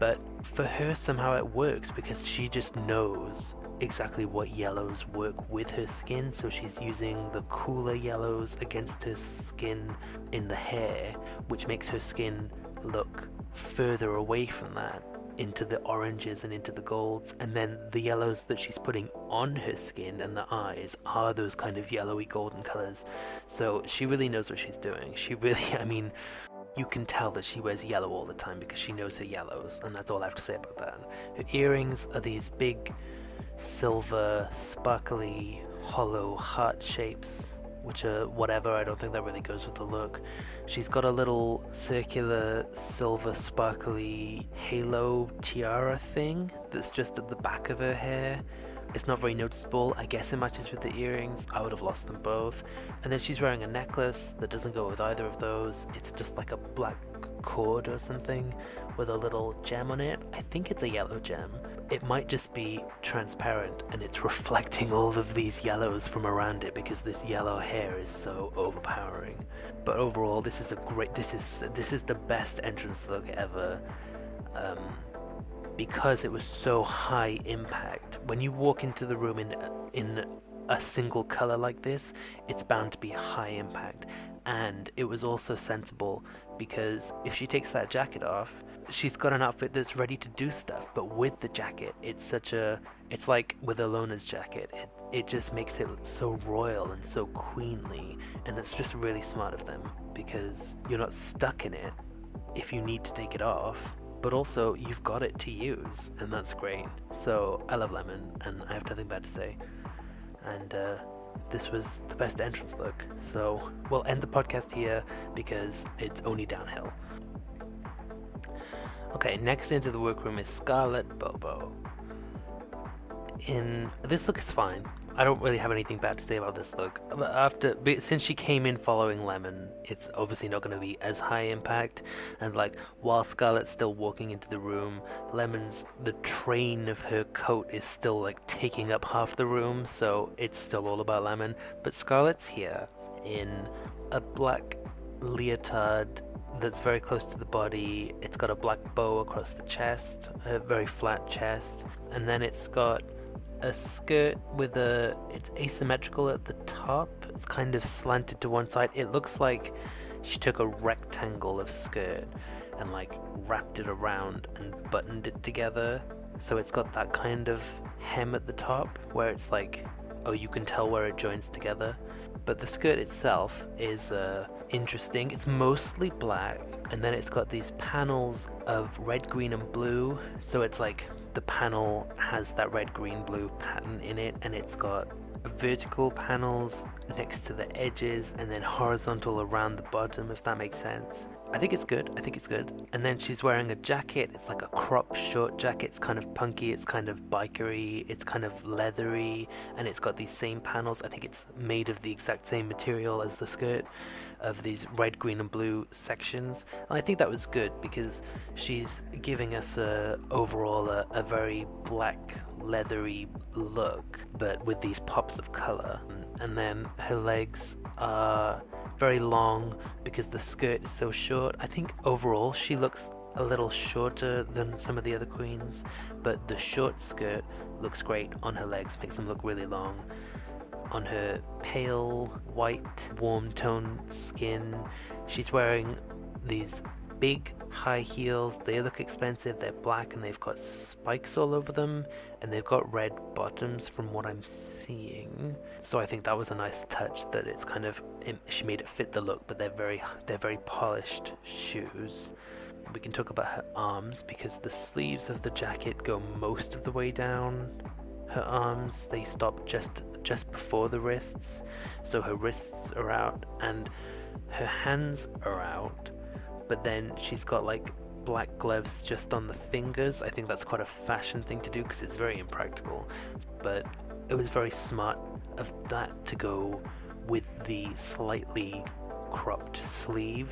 But for her, somehow it works because she just knows exactly what yellows work with her skin. So she's using the cooler yellows against her skin in the hair, which makes her skin look further away from that, into the oranges and into the golds, and then the yellows that she's putting on her skin and the eyes are those kind of yellowy golden colors. So she really knows what she's doing. She really, I mean, you can tell that she wears yellow all the time because she knows her yellows, and that's all I have to say about that. Her earrings are these big silver sparkly hollow heart shapes, which are whatever. I don't think that really goes with the look. She's got a little circular silver sparkly halo tiara thing that's just at the back of her hair. It's not very noticeable. I guess it matches with the earrings. I would have lost them both. And then she's wearing a necklace that doesn't go with either of those. It's just like a black cord or something with a little gem on it. I think it's a yellow gem. It might just be transparent and it's reflecting all of these yellows from around it because this yellow hair is so overpowering. But overall, this is a great, this is the best entrance look ever. Because it was so high impact. When you walk into the room in a single color like this, it's bound to be high impact. And it was also sensible because if she takes that jacket off, she's got an outfit that's ready to do stuff. But with the jacket, it's like with Ilona's jacket. It just makes it so royal and so queenly, and that's just really smart of them because you're not stuck in it if you need to take it off. But also, you've got it to use, and that's great. So, I love Lemon, and I have nothing bad to say. And this was the best entrance look. So, we'll end the podcast here, because it's only downhill. Okay, next into the workroom is Scarlet Bobo. This look is fine. I don't really have anything bad to say about this look. But since she came in following Lemon, it's obviously not going to be as high impact. And like, while Scarlet's still walking into the room, the train of her coat is still like taking up half the room, so it's still all about Lemon. But Scarlet's here in a black leotard that's very close to the body. It's got a black bow across the chest, a very flat chest, and then it's got a skirt it's asymmetrical at the top. It's kind of slanted to one side. It looks like she took a rectangle of skirt and like wrapped it around and buttoned it together. So it's got that kind of hem at the top where it's like, oh, you can tell where it joins together. But the skirt itself is interesting. It's mostly black, and then it's got these panels of red, green, and blue. So it's like the panel has that red, green, blue pattern in it, and it's got vertical panels next to the edges and then horizontal around the bottom, if that makes sense. I think it's good. And then she's wearing a jacket. It's like a crop short jacket. It's kind of punky. It's kind of bikery. It's kind of leathery, and it's got these same panels. I think it's made of the exact same material as the skirt, of these red, green, and blue sections. And I think that was good because she's giving us overall a very black, leathery look, but with these pops of color. And then her legs are very long because the skirt is so short. I think overall she looks a little shorter than some of the other queens, but the short skirt looks great on her legs, makes them look really long. on her pale, white, warm toned skin. She's wearing these big high heels. They look expensive. They're black and they've got spikes all over them, and they've got red bottoms from what I'm seeing. So I think that was a nice touch, that it's kind of, she made it fit the look, but they're very polished shoes. We can talk about her arms, because the sleeves of the jacket go most of the way down her arms. They stop just before the wrists, so her wrists are out and her hands are out, but then she's got like black gloves just on the fingers. I think that's quite a fashion thing to do because it's very impractical, but it was very smart of that to go with the slightly cropped sleeve,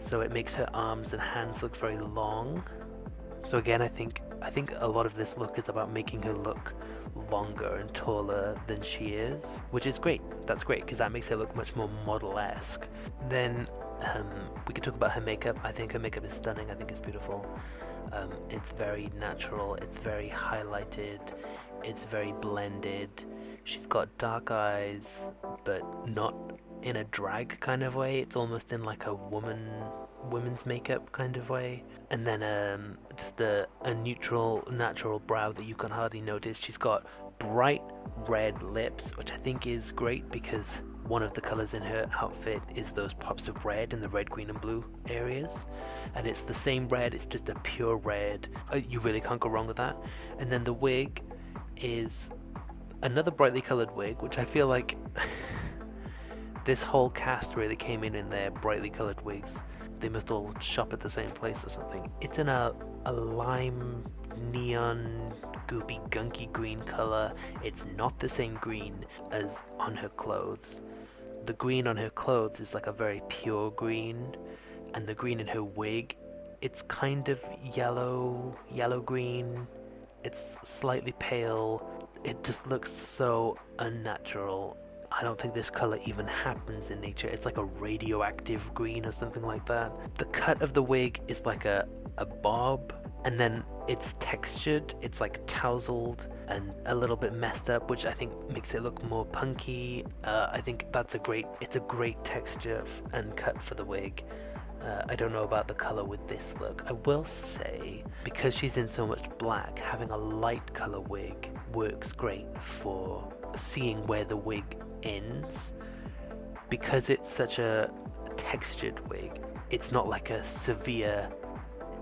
so it makes her arms and hands look very long. So again, I think a lot of this look is about making her look longer and taller than she is, which is great. That's great because that makes her look much more model-esque. Then we can talk about her makeup. I think her makeup is stunning. I think it's beautiful. It's very natural. It's very highlighted. It's very blended. She's got dark eyes, but not in a drag kind of way. It's almost in like a woman's makeup kind of way. And then just a neutral, natural brow that you can hardly notice. She's got bright red lips, which I think is great because one of the colors in her outfit is those pops of red in the red, green, and blue areas. And it's the same red, it's just a pure red. You really can't go wrong with that. And then the wig is another brightly colored wig, which I feel like this whole cast really came in their brightly colored wigs. They must all shop at the same place or something. It's in a lime, neon, goopy, gunky green color. It's not the same green as on her clothes. The green on her clothes is like a very pure green, and the green in her wig, it's kind of yellow green. It's slightly pale. It just looks so unnatural. I don't think this color even happens in nature. It's like a radioactive green or something like that. The cut of the wig is like a bob, and then it's textured. It's like tousled and a little bit messed up, which I think makes it look more punky. I think it's a great texture and cut for the wig. I don't know about the color with this look. I will say, because she's in so much black, having a light color wig works great for seeing where the wig ends. Because it's such a textured wig, it's not like a severe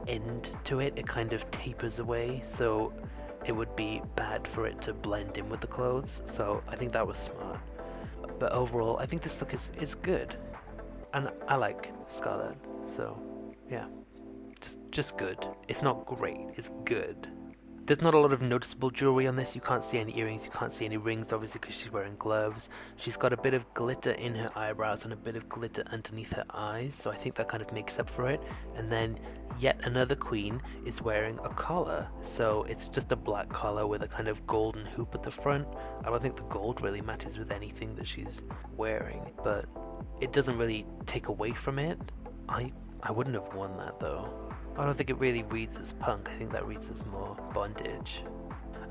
end to it. It kind of tapers away, so it would be bad for it to blend in with the clothes. So I think that was smart. But overall, I think this look is good. And I like Scarlet, so yeah, just good. It's not great, it's good. There's not a lot of noticeable jewelry on this. You can't see any earrings, you can't see any rings, obviously, because she's wearing gloves. She's got a bit of glitter in her eyebrows and a bit of glitter underneath her eyes, so I think that kind of makes up for it. And then yet another queen is wearing a collar, so it's just a black collar with a kind of golden hoop at the front. I don't think the gold really matches with anything that she's wearing, but it doesn't really take away from it. I wouldn't have worn that though. I don't think it really reads as punk. I think that reads as more bondage.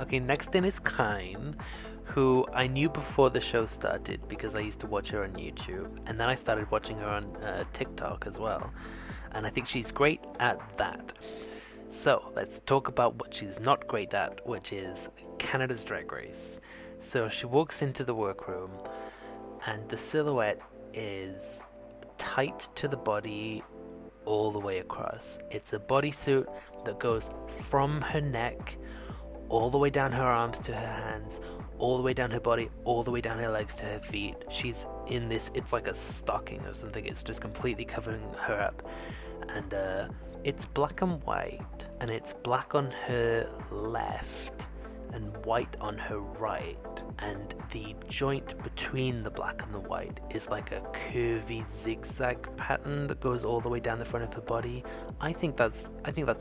Okay, next in is Kyne, who I knew before the show started because I used to watch her on YouTube, and then I started watching her on TikTok as well, and I think she's great at that. So let's talk about what she's not great at, which is Canada's Drag Race. So she walks into the workroom, and the silhouette is tight to the body all the way across. It's a bodysuit that goes from her neck all the way down her arms to her hands, all the way down her body, all the way down her legs to her feet. She's in this, it's like a stocking or something. It's just completely covering her up, and it's black and white, and it's black on her left and white on her right, and the joint between the black and the white is like a curvy zigzag pattern that goes all the way down the front of her body. I think that's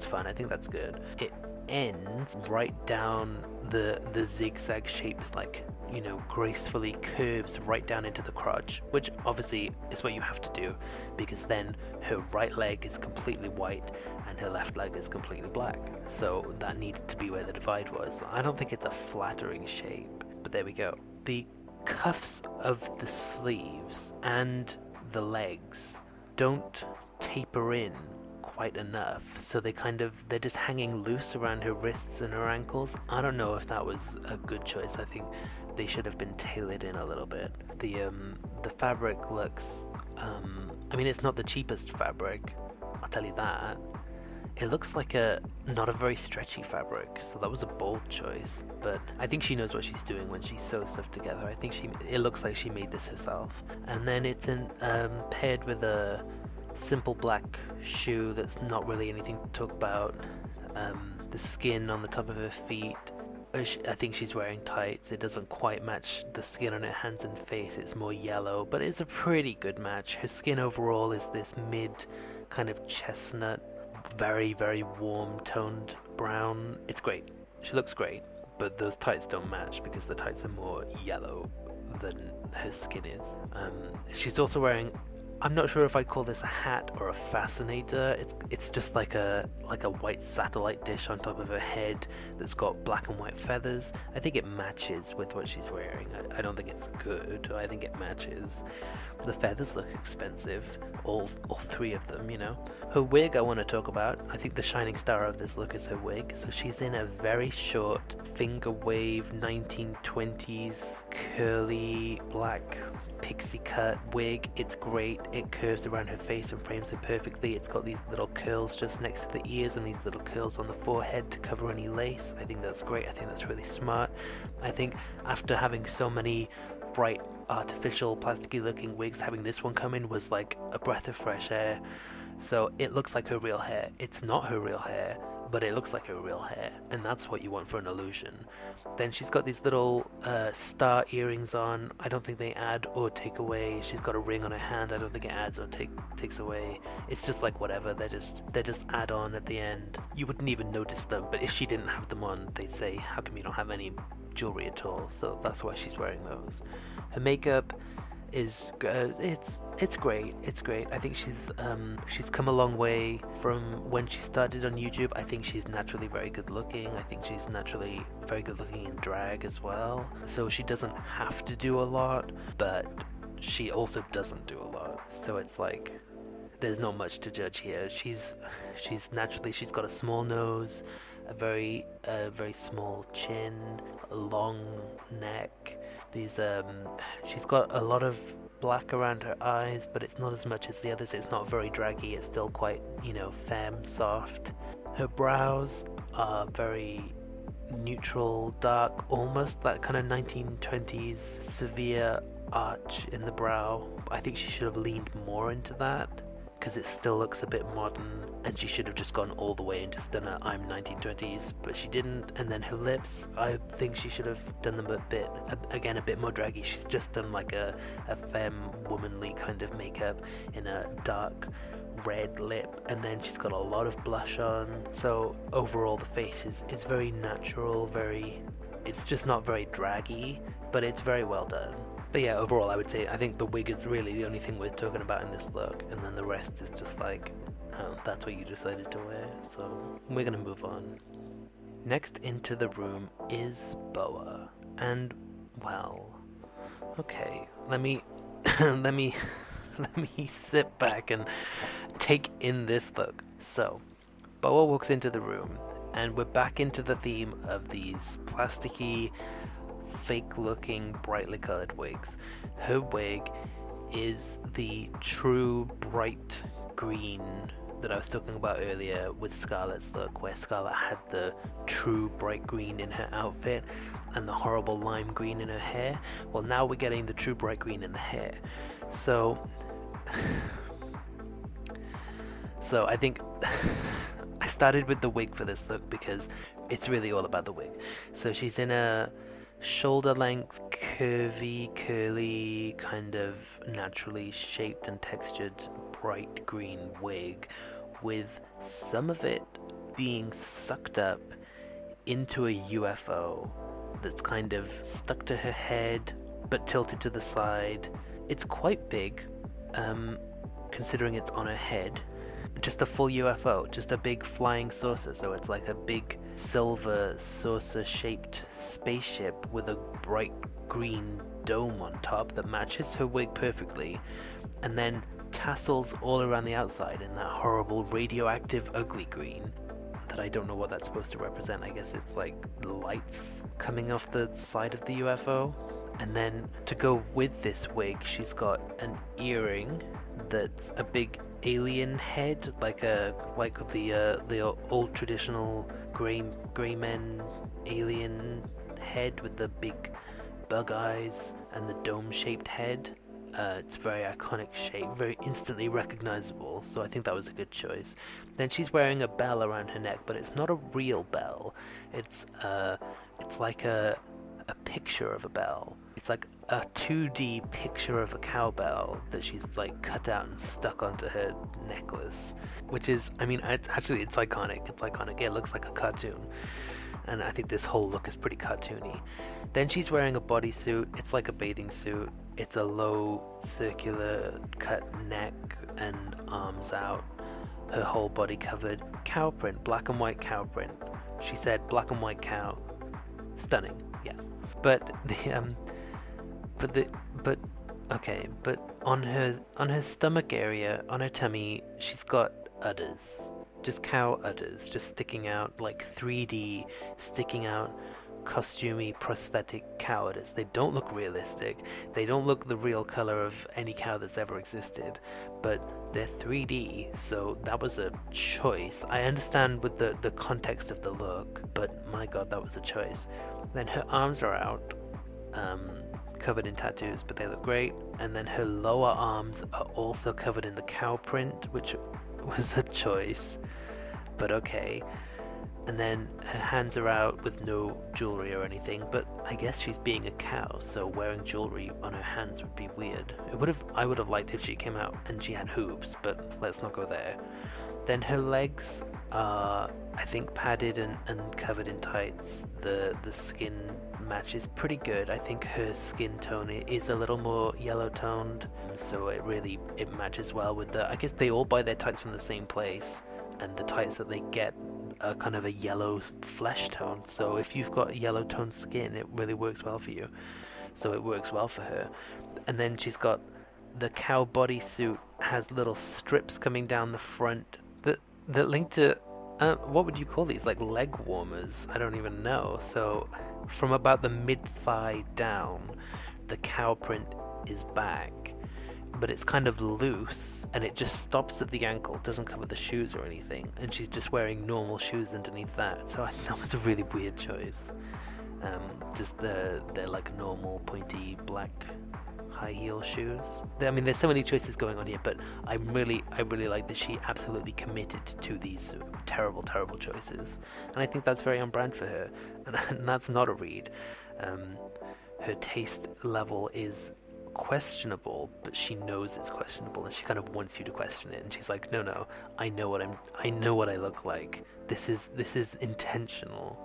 fun. I think that's good. It ends right down the zigzag shapes, like, you know, gracefully curves right down into the crotch, which obviously is what you have to do, because then her right leg is completely white and her left leg is completely black, so that needed to be where the divide was. I don't think it's a flattering shape, but there we go. The cuffs of the sleeves and the legs don't taper in quite enough, so they're just hanging loose around her wrists and her ankles. I don't know if that was a good choice. I think they should have been tailored in a little bit. The fabric looks I mean, it's not the cheapest fabric, I'll tell you that. It looks like not a very stretchy fabric, so that was a bold choice. But I think she knows what she's doing when she sews stuff together. I think it looks like she made this herself. And then it's paired with a simple black shoe that's not really anything to talk about. The skin on the top of her feet. I think she's wearing tights. It doesn't quite match the skin on her hands and face. It's more yellow, but it's a pretty good match. Her skin overall is this mid kind of chestnut, very, very warm toned brown. It's great. She looks great, but those tights don't match because the tights are more yellow than her skin is. She's also wearing, I'm not sure if I'd call this a hat or a fascinator. It's just like a white satellite dish on top of her head that's got black and white feathers. I think it matches with what she's wearing. I don't think it's good. I think it matches. The feathers look expensive, all three of them, you know. Her wig I want to talk about. I think the shining star of this look is her wig. So she's in a very short finger wave 1920s curly black pixie cut wig. It's great. It curves around her face and frames her perfectly. It's got these little curls just next to the ears and these little curls on the forehead to cover any lace. I think that's great. I think that's really smart. I think after having so many bright artificial plasticky looking wigs, having this one come in was like a breath of fresh air. So it looks like her real hair. It's not her real hair, but it looks like her real hair, and that's what you want for an illusion. Then she's got these little star earrings on. I don't think they add or take away. She's got a ring on her hand. I don't think it adds or takes away. It's just like whatever. They're just add on at the end. You wouldn't even notice them, but if she didn't have them on, they'd say, how come you don't have any jewelry at all? So that's why she's wearing those. Her makeup is it's great. It's great. I think she's come a long way from when she started on YouTube. I think she's naturally very good looking. I think she's naturally very good looking in drag as well. So she doesn't have to do a lot, but she also doesn't do a lot. So it's like there's not much to judge here. She's got a small nose, a very small chin, a long neck. She's got a lot of black around her eyes, but it's not as much as the others. It's not very draggy. It's still quite, femme, soft. Her brows are very neutral, dark, almost that kind of 1920s severe arch in the brow. I think she should have leaned more into that, because it still looks a bit modern, and she should have just gone all the way and just done a I'm 1920s, but she didn't. And then her lips, I think she should have done them a bit more draggy. She's just done like a femme, womanly kind of makeup in a dark red lip, and then she's got a lot of blush on. So overall the face is very natural, it's just not very draggy, but it's very well done. But yeah, overall I would say I think the wig is really the only thing worth talking about in this look, and then the rest is just like, that's what you decided to wear, so we're gonna move on. Next into the room is Boa, and well, okay, let me sit back and take in this look. So, Boa walks into the room, and we're back into the theme of these plasticky, fake-looking, brightly colored wigs. Her wig is the true bright green that I was talking about earlier with Scarlet's look, where Scarlet had the true bright green in her outfit and the horrible lime green in her hair. Well, now we're getting the true bright green in the hair. So I think I started with the wig for this look because it's really all about the wig. So she's in a shoulder length, curvy, curly, kind of naturally shaped and textured bright green wig, with some of it being sucked up into a UFO that's kind of stuck to her head but tilted to the side. It's quite big, considering it's on her head. Just a full UFO, just a big flying saucer, so it's like a big silver saucer-shaped spaceship with a bright green dome on top that matches her wig perfectly, and then tassels all around the outside in that horrible radioactive ugly green that I don't know what that's supposed to represent. I guess it's like lights coming off the side of the UFO. And then to go with this wig, she's got an earring that's a big alien head, like the old traditional gray men alien head with the big bug eyes and the dome-shaped head. It's a very iconic shape, very instantly recognizable, so I think that was a good choice. Then she's wearing a bell around her neck, but it's not a real bell. It's like a picture of a bell. It's like a 2D picture of a cowbell that she's like cut out and stuck onto her necklace, which is, I mean, it's iconic. It's iconic. It looks like a cartoon. And I think this whole look is pretty cartoony. Then she's wearing a bodysuit. It's like a bathing suit. It's a low circular cut neck and arms out. Her whole body covered. Cow print, black and white cow print. She said black and white cow. Stunning, yes. But on her stomach area, on her tummy, she's got udders. Just cow udders, just sticking out, like 3D, sticking out, costumey, prosthetic cow udders. They don't look realistic. They don't look the real color of any cow that's ever existed, but they're 3D, so that was a choice. I understand with the context of the look, but my god, that was a choice. Then her arms are out, covered in tattoos, but they look great. And then her lower arms are also covered in the cow print, which was a choice, but okay. And then her hands are out with no jewelry or anything, but I guess she's being a cow, so wearing jewelry on her hands would be weird. I would have liked if she came out and she had hooves, but let's not go there. Then her legs are, I think, padded and covered in tights. The skin matches pretty good. I think her skin tone is a little more yellow toned, so it matches well with I guess they all buy their tights from the same place, and the tights that they get are kind of a yellow flesh tone, so if you've got yellow toned skin, it really works well for you. So it works well for her. And then she's got the cow bodysuit, has little strips coming down the front that link to what would you call these, like leg warmers? I don't even know. So from about the mid-thigh down, the cow print is back, but it's kind of loose, and it just stops at the ankle, doesn't cover the shoes or anything, and she's just wearing normal shoes underneath that, so I think that was a really weird choice. Just they're like normal pointy black high heel shoes. I mean, there's so many choices going on here, but I really like that she absolutely committed to these terrible choices, and I think that's very on brand for her, and that's not a read. Her taste level is questionable, but she knows it's questionable, and she kind of wants you to question it, and she's like, no, I know what I look like. This is intentional.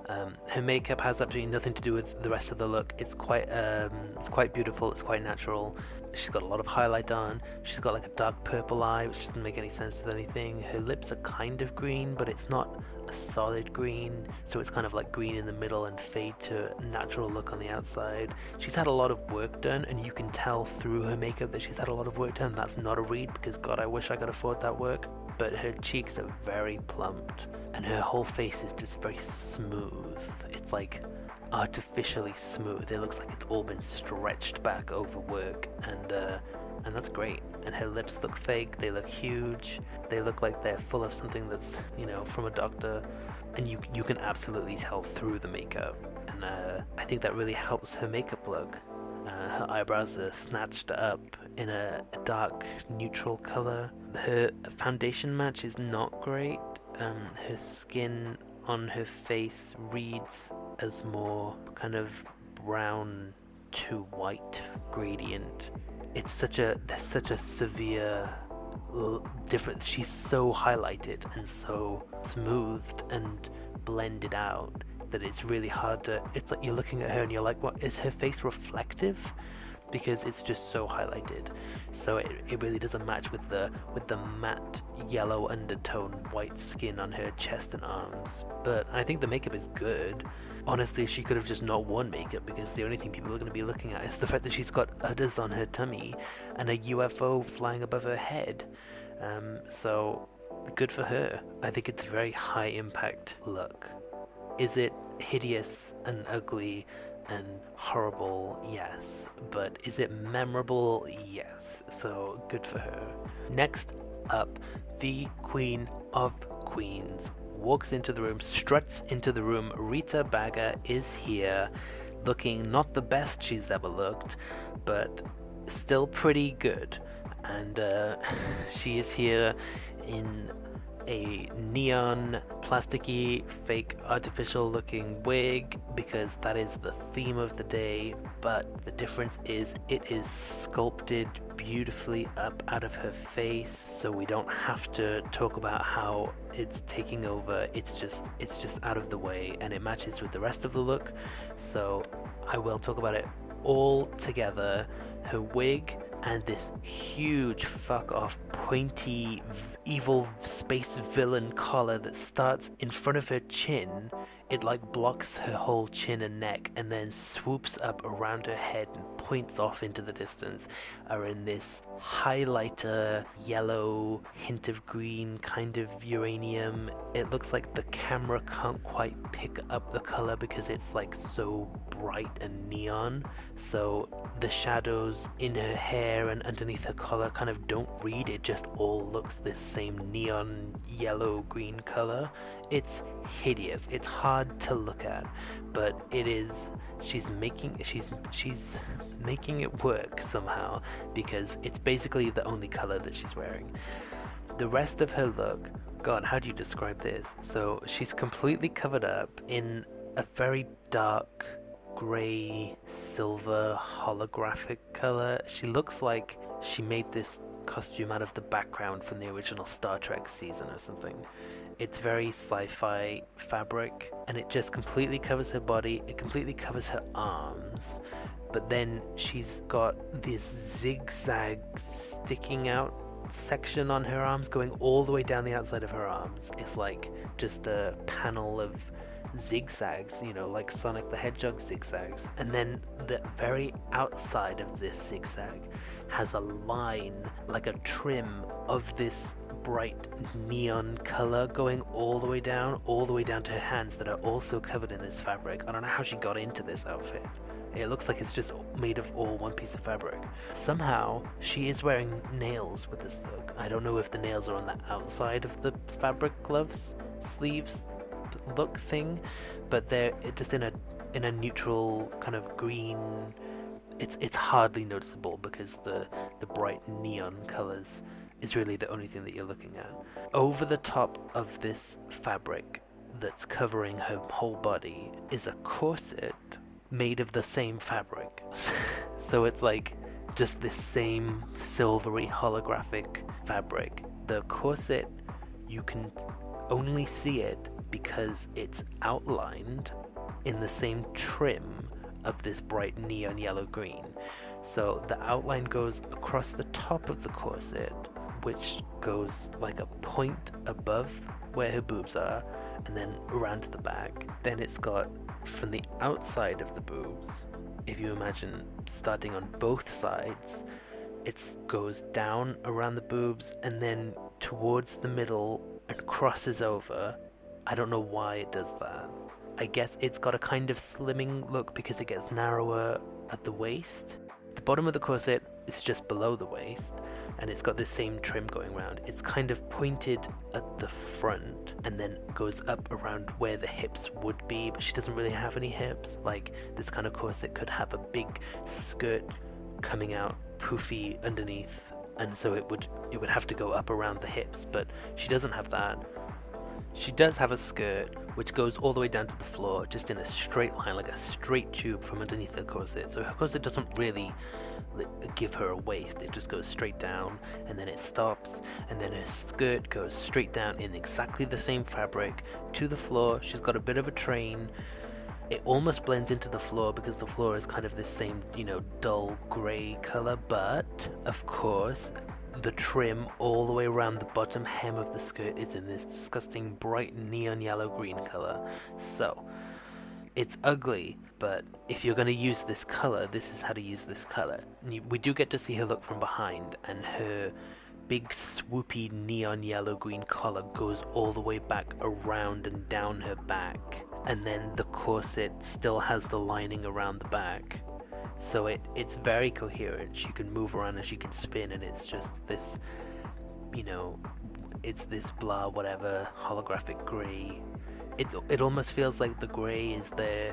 Her makeup has absolutely nothing to do with the rest of the look. It's quite beautiful. It's quite natural. She's got a lot of highlight on. She's got like a dark purple eye, which doesn't make any sense with anything. Her lips are kind of green, but it's not a solid green, so it's kind of like green in the middle and fade to a natural look on the outside. She's had a lot of work done, and you can tell through her makeup that she's had a lot of work done. That's not a read, because god, I wish I could afford that work. But her cheeks are very plumped, and her whole face is just very smooth. It's like artificially smooth. It looks like it's all been stretched back over work, and that's great. And her lips look fake. They look huge. They look like they're full of something that's, from a doctor, and you can absolutely tell through the makeup. And I think that really helps her makeup look. Her eyebrows are snatched up in a dark neutral color. Her foundation match is not great. Her skin on her face reads as more kind of brown to white gradient. There's such a severe difference. She's so highlighted and so smoothed and blended out that it's really hard to, it's like you're looking at her and you're like, what, is her face reflective? because it's just so highlighted. So it really doesn't match with the matte yellow undertone white skin on her chest and arms. But I think the makeup is good. Honestly, she could have just not worn makeup, because the only thing people are going to be looking at is the fact that she's got udders on her tummy and a UFO flying above her head. So good for her. I think it's a very high impact look. Is it hideous and ugly and horrible? Yes. But is it memorable? Yes. So good for her. Next up, the Queen of Queens walks into the room, struts into the room. Rita Baga is here, looking not the best she's ever looked, but still pretty good. And she is here in a neon, plasticky, fake, artificial looking wig, because that is the theme of the day. But the difference is it is sculpted beautifully up out of her face, so we don't have to talk about how it's taking over. It's just out of the way, and it matches with the rest of the look, so I will talk about it all together. Her wig and this huge fuck off pointy evil space villain collar that starts in front of her chin. It like blocks her whole chin and neck and then swoops up around her head and points off into the distance, are in this highlighter yellow, hint of green, kind of uranium. It looks like the camera can't quite pick up the color because it's like so bright and neon, so the shadows in her hair and underneath her collar kind of don't read. It just all looks this same neon yellow green color. It's hideous. It's hard to look at, but it is. She's making it work somehow, because it's basically the only color that she's wearing. The rest of her look, God, how do you describe this? So she's completely covered up in a very dark gray silver holographic color. She looks like she made this costume out of the background from the original Star Trek season or something. It's very sci-fi fabric, and it just completely covers her body. It completely covers her arms, but then she's got this zigzag sticking out section on her arms going all the way down the outside of her arms. It's like just a panel of zigzags, you know, like Sonic the Hedgehog zigzags. And then the very outside of this zigzag has a line, like a trim of this bright neon color going all the way down to her hands that are also covered in this fabric. I don't know how she got into this outfit. It looks like it's just made of all one piece of fabric. Somehow, she is wearing nails with this look. I don't know if the nails are on the outside of the fabric gloves, sleeves look thing, but they're just in a neutral kind of green. It's hardly noticeable because the bright neon colors is really the only thing that you're looking at. Over the top of this fabric that's covering her whole body is a corset made of the same fabric. So it's like just this same silvery holographic fabric. The corset, you can only see it because it's outlined in the same trim of this bright neon yellow green. So the outline goes across the top of the corset, which goes like a point above where her boobs are, and then around to the back. Then it's got from the outside of the boobs, if you imagine starting on both sides, it goes down around the boobs and then towards the middle and crosses over. I don't know why it does that. I guess it's got a kind of slimming look because it gets narrower at the waist. The bottom of the corset is just below the waist, and it's got the same trim going around. It's kind of pointed at the front and then goes up around where the hips would be, but she doesn't really have any hips. Like, this kind of corset could have a big skirt coming out poofy underneath, and so it would have to go up around the hips, but she doesn't have that. She does have a skirt which goes all the way down to the floor, just in a straight line, like a straight tube from underneath her corset. So her corset doesn't really give her a waist, it just goes straight down and then it stops, and then her skirt goes straight down in exactly the same fabric to the floor. She's got a bit of a train, it almost blends into the floor because the floor is kind of this same, you know, dull grey color, but of course the trim all the way around the bottom hem of the skirt is in this disgusting bright neon yellow green color. So it's ugly, but if you're going to use this color, this is how to use this color. We do get to see her look from behind, and her big swoopy neon yellow green collar goes all the way back around and down her back, and then the corset still has the lining around the back, so it's very coherent. She can move around and she can spin, and it's just this, you know, it's this blah whatever holographic gray. It almost feels like the grey is there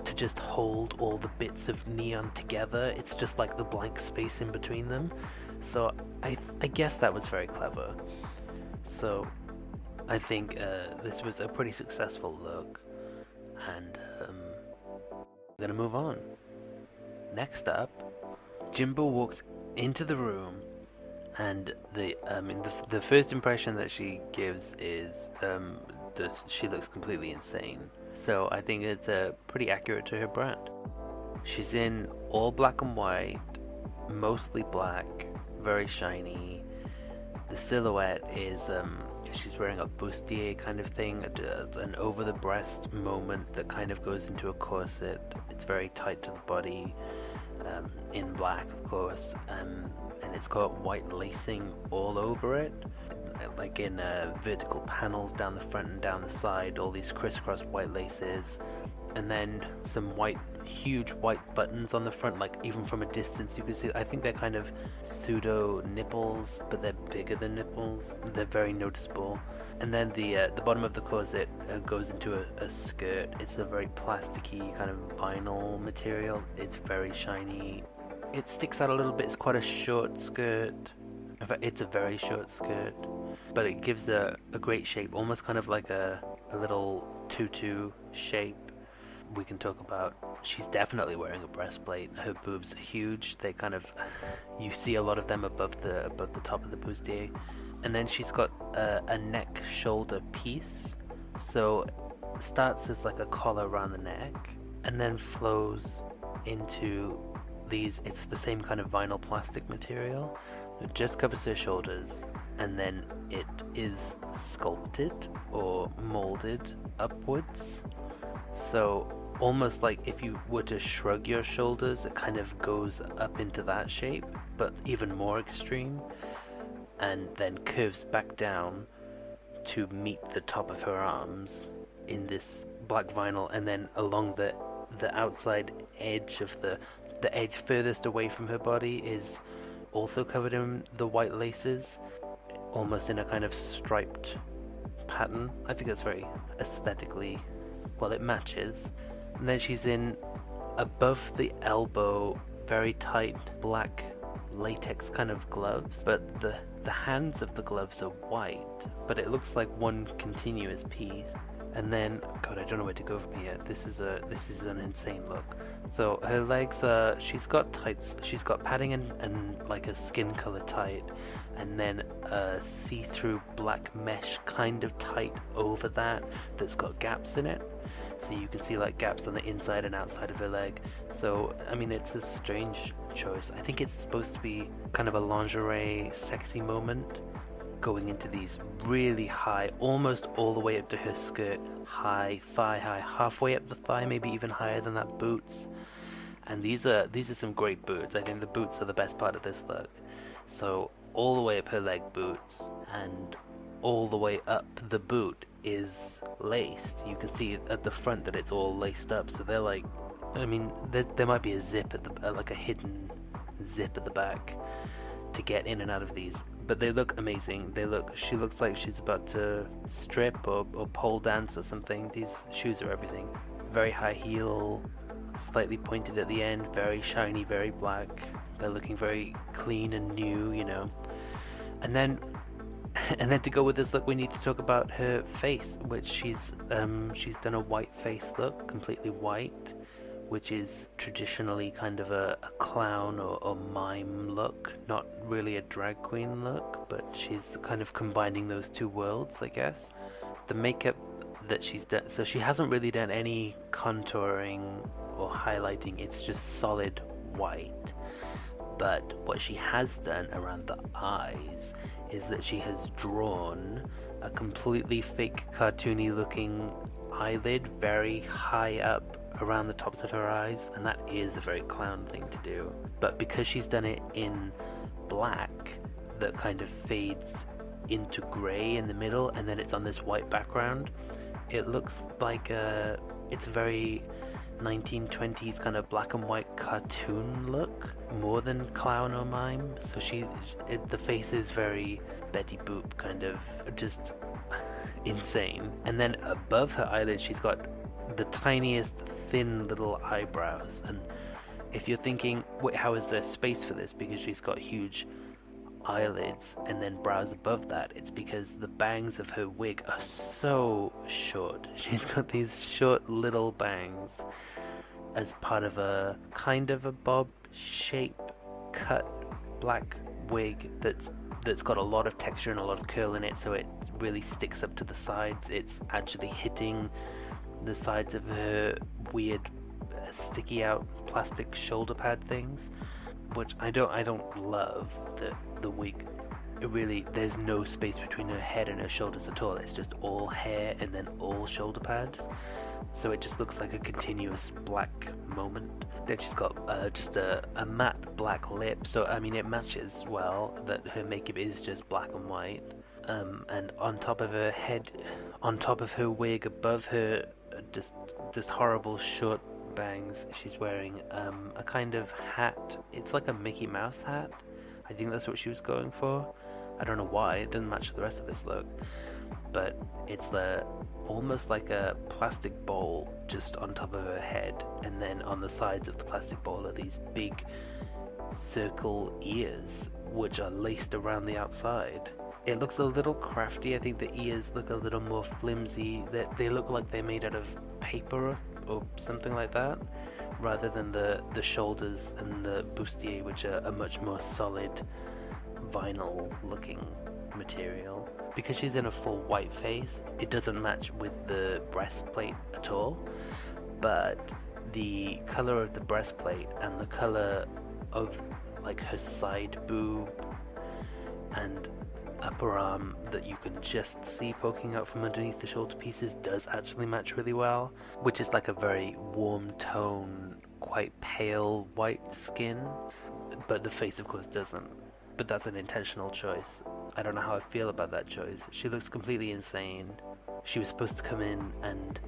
to just hold all the bits of neon together. It's just like the blank space in between them. So I guess that was very clever. So I think this was a pretty successful look, and I'm gonna move on. Next up, Jimbo walks into the room, and the first impression that she gives is that she looks completely insane. So I think it's pretty accurate to her brand. She's in all black and white, mostly black, very shiny. The silhouette is she's wearing a bustier kind of thing, an over the breast moment that kind of goes into a corset. It's very tight to the body, in black of course, and it's got white lacing all over it, like in vertical panels down the front and down the side, all these crisscross white laces, and then some huge white buttons on the front, like even from a distance you can see. I think they're kind of pseudo nipples, but they're bigger than nipples. They're very noticeable. And then the bottom of the corset goes into a skirt. It's a very plasticky kind of vinyl material. It's very shiny. It sticks out a little bit. It's quite a short skirt. In fact, it's a very short skirt, but it gives a great shape, almost kind of like a little tutu shape. We can talk about, she's definitely wearing a breastplate. Her boobs are huge. They kind of, you see a lot of them above the top of the bustier. And then she's got a neck shoulder piece. So it starts as like a collar around the neck and then flows into these, it's the same kind of vinyl plastic material. It just covers her shoulders, and then it is sculpted or molded upwards. So almost like if you were to shrug your shoulders, it kind of goes up into that shape, but even more extreme, and then curves back down to meet the top of her arms in this black vinyl, and then along the outside edge of the edge furthest away from her body is also covered in the white laces, almost in a kind of striped pattern. I think that's very aesthetically, well, it matches. And then she's in above the elbow, very tight black latex kind of gloves, but the hands of the gloves are white, but it looks like one continuous piece. And then, God, I don't know where to go from here. This is an insane look. So her legs are, she's got tights, she's got padding and like a skin color tight, and then a see-through black mesh kind of tight over that's got gaps in it. So you can see like gaps on the inside and outside of her leg. So, I mean, it's a strange choice. I think it's supposed to be kind of a lingerie sexy moment, going into these really high, almost all the way up to her skirt, high, thigh high, halfway up the thigh, maybe even higher than that, boots. And these are some great boots. I think the boots are the best part of this look. So all the way up her leg boots, and all the way up the boot is laced. You can see at the front that it's all laced up, so they're like, I mean, there might be a zip at the like a hidden zip at the back to get in and out of these, but they look amazing. She looks like she's about to strip or pole dance or something. These shoes are everything. Very high heel, slightly pointed at the end, very shiny, very black. They're looking very clean and new, you know. And then to go with this look, we need to talk about her face, which she's done a white face look, completely white, which is traditionally kind of a clown or mime look, not really a drag queen look, but she's kind of combining those two worlds, I guess. The makeup that she's done. So she hasn't really done any contouring or highlighting, it's just solid white. But what she has done around the eyes is that she has drawn a completely fake cartoony looking eyelid very high up around the tops of her eyes, and that is a very clown thing to do. But because she's done it in black that kind of fades into grey in the middle, and then it's on this white background, it looks like it's a very 1920s kind of black and white cartoon look more than clown or mime. So the face is very Betty Boop, kind of just insane. And then above her eyelids she's got the tiniest thin little eyebrows, and if you're thinking, wait, how is there space for this, because she's got huge eyelids and then brows above that, it's because the bangs of her wig are so short. She's got these short little bangs as part of a kind of a bob shape cut black wig that's got a lot of texture and a lot of curl in it, so it really sticks up to the sides. It's actually hitting the sides of her weird sticky out plastic shoulder pad things, which I don't love. The wig, it really, there's no space between her head and her shoulders at all. It's just all hair and then all shoulder pads, so it just looks like a continuous black moment. Then she's got just a matte black lip, so I mean it matches well that her makeup is just black and white. And on top of her head, on top of her wig, above her just horrible short bangs, she's wearing a kind of hat. It's like a Mickey Mouse hat. I think that's what she was going for. I don't know why, it doesn't match the rest of this look, but it's almost like a plastic bowl just on top of her head, and then on the sides of the plastic bowl are these big circle ears which are laced around the outside. It looks a little crafty. I think the ears look a little more flimsy. They look like they're made out of paper or something like that, rather than the shoulders and the bustier, which are a much more solid vinyl looking material. Because she's in a full white face, it doesn't match with the breastplate at all, but the color of the breastplate and the color of like her side boob and upper arm that you can just see poking out from underneath the shoulder pieces does actually match really well, which is like a very warm tone, quite pale white skin, but the face of course doesn't. But that's an intentional choice. I don't know how I feel about that choice. She looks completely insane. She was supposed to come in and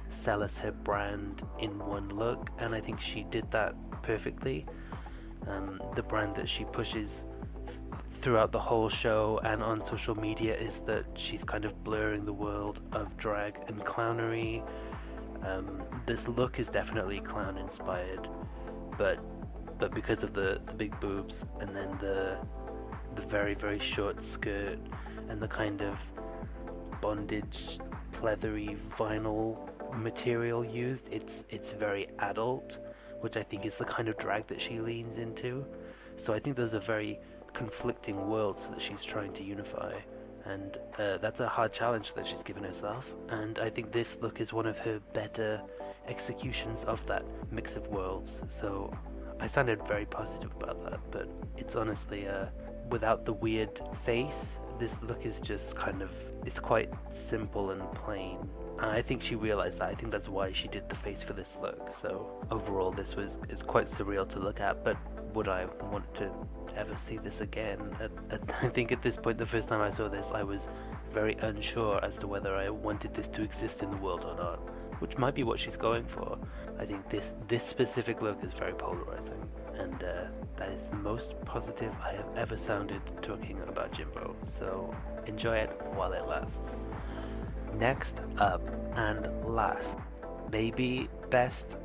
sell us her brand in one look, and I think she did that perfectly. The brand that she pushes throughout the whole show and on social media is that she's kind of blurring the world of drag and clownery. This look is definitely clown inspired, but because of the big boobs and then the very very short skirt and the kind of bondage pleathery vinyl material used, it's very adult, which I think is the kind of drag that she leans into. So I think those are very conflicting worlds that she's trying to unify, and that's a hard challenge that she's given herself, and I think this look is one of her better executions of that mix of worlds. So I sounded very positive about that, but it's honestly without the weird face, this look is just kind of, it's quite simple and plain. I think she realized that. I think that's why she did the face for this look. So overall this is quite surreal to look at, but would I want to ever see this again? I think at this point, the first time I saw this, I was very unsure as to whether I wanted this to exist in the world or not, which might be what she's going for. I think this specific look is very polarizing, and that is the most positive I have ever sounded talking about Jimbo, so enjoy it while it lasts. Next up and last, maybe best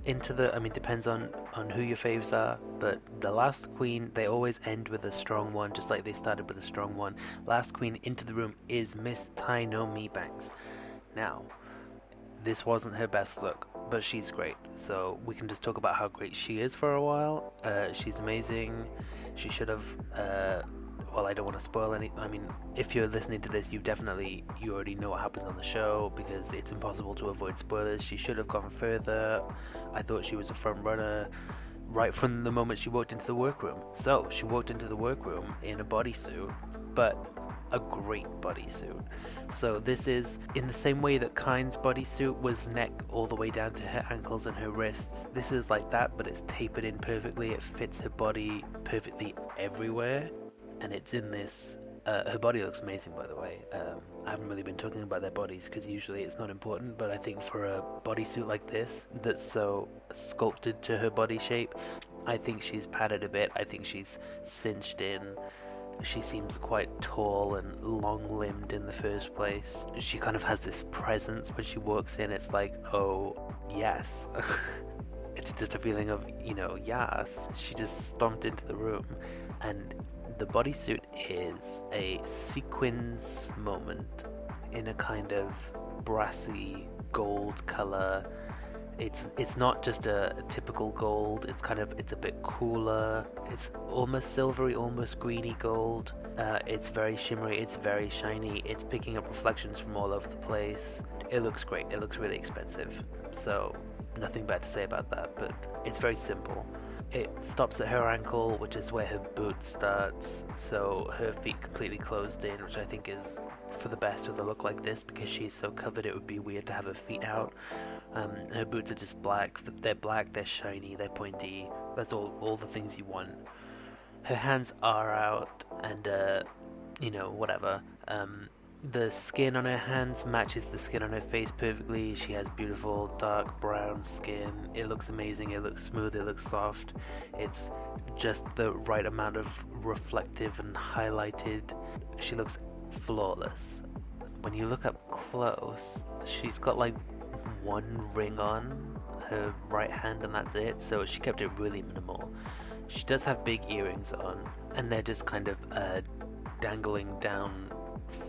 into the, I mean, depends on who your faves are, but the last queen, they always end with a strong one, just like they started with a strong one. Last queen into the room is Miss Tynomi Banks. Now, this wasn't her best look, but she's great, so we can just talk about how great she is for a while. She's amazing. She should have well, I don't want to spoil any. I mean, if you're listening to this, you already know what happens on the show because it's impossible to avoid spoilers. She should have gone further. I thought she was a front runner right from the moment she walked into the workroom. So she walked into the workroom in a bodysuit, but a great bodysuit. So this is in the same way that Kyne's bodysuit was neck all the way down to her ankles and her wrists. This is like that, but it's tapered in perfectly. It fits her body perfectly everywhere, and it's in this. Her body looks amazing, by the way. I haven't really been talking about their bodies because usually it's not important, but I think for a bodysuit like this, that's so sculpted to her body shape, I think she's padded a bit. I think she's cinched in. She seems quite tall and long-limbed in the first place. She kind of has this presence when she walks in. It's like, oh, yes. It's just a feeling of, yes. She just stomped into the room, and the bodysuit is a sequins moment in a kind of brassy gold color. It's not just a typical gold. It's a bit cooler. It's almost silvery, almost greeny gold. It's very shimmery. It's very shiny. It's picking up reflections from all over the place. It looks great. It looks really expensive. So nothing bad to say about that. But it's very simple. It stops at her ankle, which is where her boot starts. So her feet completely closed in, which I think is for the best with a look like this because she's so covered. It would be weird to have her feet out. Her boots are just black. They're black, they're shiny, they're pointy. That's all the things you want. Her hands are out, and whatever. The skin on her hands matches the skin on her face perfectly. She has beautiful dark brown skin. It looks amazing. It looks smooth. It looks soft. It's just the right amount of reflective and highlighted. She looks flawless. When you look up close, she's got like one ring on her right hand and that's it, so she kept it really minimal. She does have big earrings on, and they're just kind of dangling down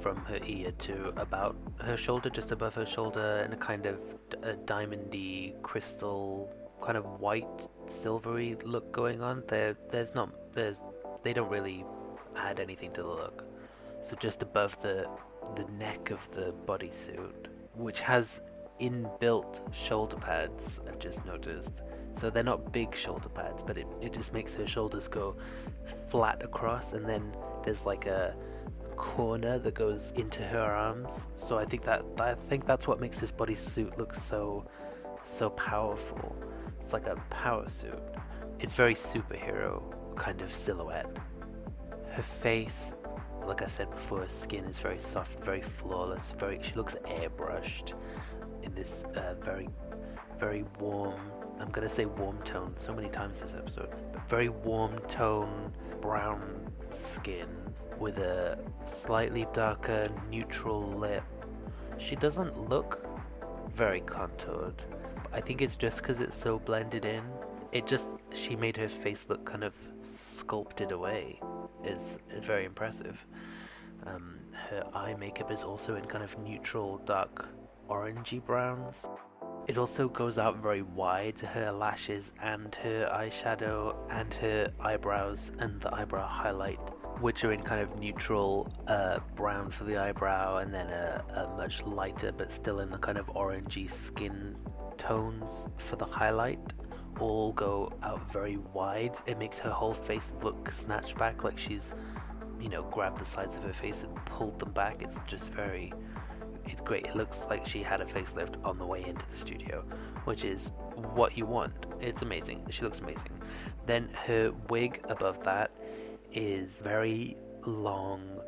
from her ear to about her shoulder, just above her shoulder, and a kind of a diamondy crystal kind of white silvery look going on. They don't really add anything to the look. So just above the neck of the bodysuit, which has inbuilt shoulder pads, I've just noticed. So they're not big shoulder pads, but it just makes her shoulders go flat across, and then there's like a corner that goes into her arms. So I think that's what makes this bodysuit look so powerful. It's like a power suit. It's very superhero kind of silhouette. Her face, like I said before, her skin is very soft, very flawless. She looks airbrushed in this very warm. I'm gonna say warm tone so many times this episode. But very warm tone brown skin with a slightly darker neutral lip. She doesn't look very contoured. But I think it's just because it's so blended in. She made her face look kind of sculpted away. Is very impressive. Her eye makeup is also in kind of neutral, dark, orangey browns. It also goes out very wide to her lashes and her eyeshadow and her eyebrows and the eyebrow highlight, which are in kind of neutral brown for the eyebrow, and then a much lighter but still in the kind of orangey skin tones for the highlight. All go out very wide. It makes her whole face look snatched back, like she's, grabbed the sides of her face and pulled them back. It's great. It looks like she had a facelift on the way into the studio, which is what you want. It's amazing. She looks amazing. Then her wig above that is very long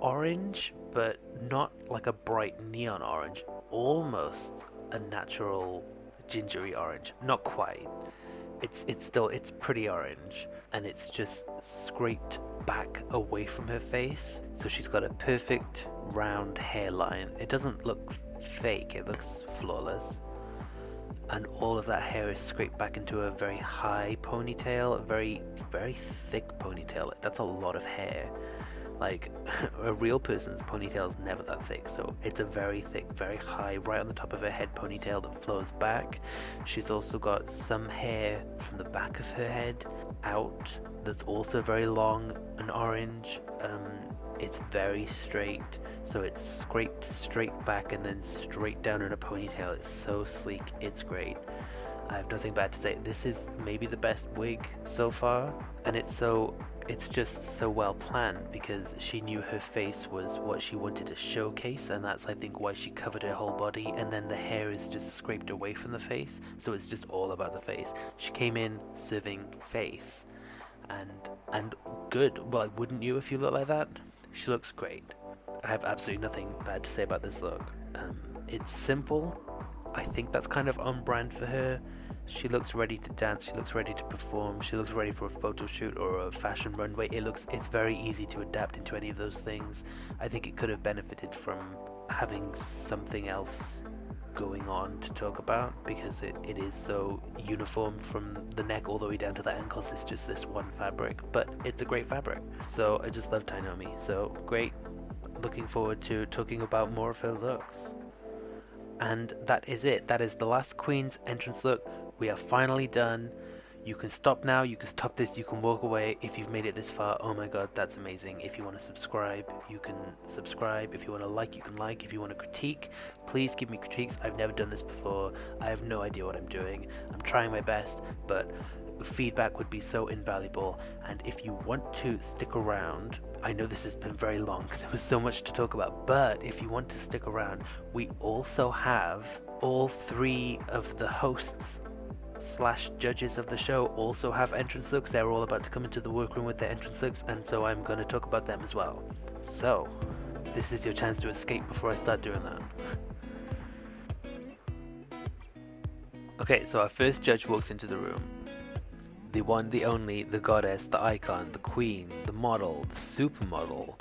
orange, but not like a bright neon orange, almost a natural gingery orange. Not quite. It's pretty orange, and it's just scraped back away from her face, so she's got a perfect round hairline. It doesn't look fake, it looks flawless, and all of that hair is scraped back into a very high ponytail, a very, very thick ponytail. That's a lot of hair. Like a real person's ponytail is never that thick, so it's a very thick, very high, right on the top of her head ponytail that flows back. She's also got some hair from the back of her head out that's also very long and orange. It's very straight, so it's scraped straight back and then straight down in a ponytail. It's so sleek, it's great. I have nothing bad to say. This is maybe the best wig so far, and it's just so well planned because she knew her face was what she wanted to showcase, and that's I think why she covered her whole body, and then the hair is just scraped away from the face, so it's just all about the face. She came in serving face, and good. Well, wouldn't you if you look like that? She looks great. I have absolutely nothing bad to say about this look. It's simple. I think that's kind of on brand for her. She looks ready to dance, she looks ready to perform, she looks ready for a photo shoot or a fashion runway. It's very easy to adapt into any of those things. I think it could have benefited from having something else going on to talk about, because it is so uniform from the neck all the way down to the ankles. It's just this one fabric, but it's a great fabric. So I just love Tynomi, so great. Looking forward to talking about more of her looks. And that is it. That is the last Queen's entrance look. We are finally done. You can stop now, you can stop this, you can walk away if you've made it this far. Oh my god, that's amazing. If you want to subscribe, you can subscribe. If you want to like, you can like. If you want to critique, please give me critiques. I've never done this before. I have no idea what I'm doing. I'm trying my best, but feedback would be so invaluable. And if you want to stick around, I know this has been very long because there was so much to talk about, but if you want to stick around, we also have all three of the hosts / judges of the show also have entrance looks. They're all about to come into the workroom with their entrance looks, and so I'm going to talk about them as well. So this is your chance to escape before I start doing that. Okay, so our first judge walks into the room. The one, the only, the goddess, the icon, the queen, the model, the supermodel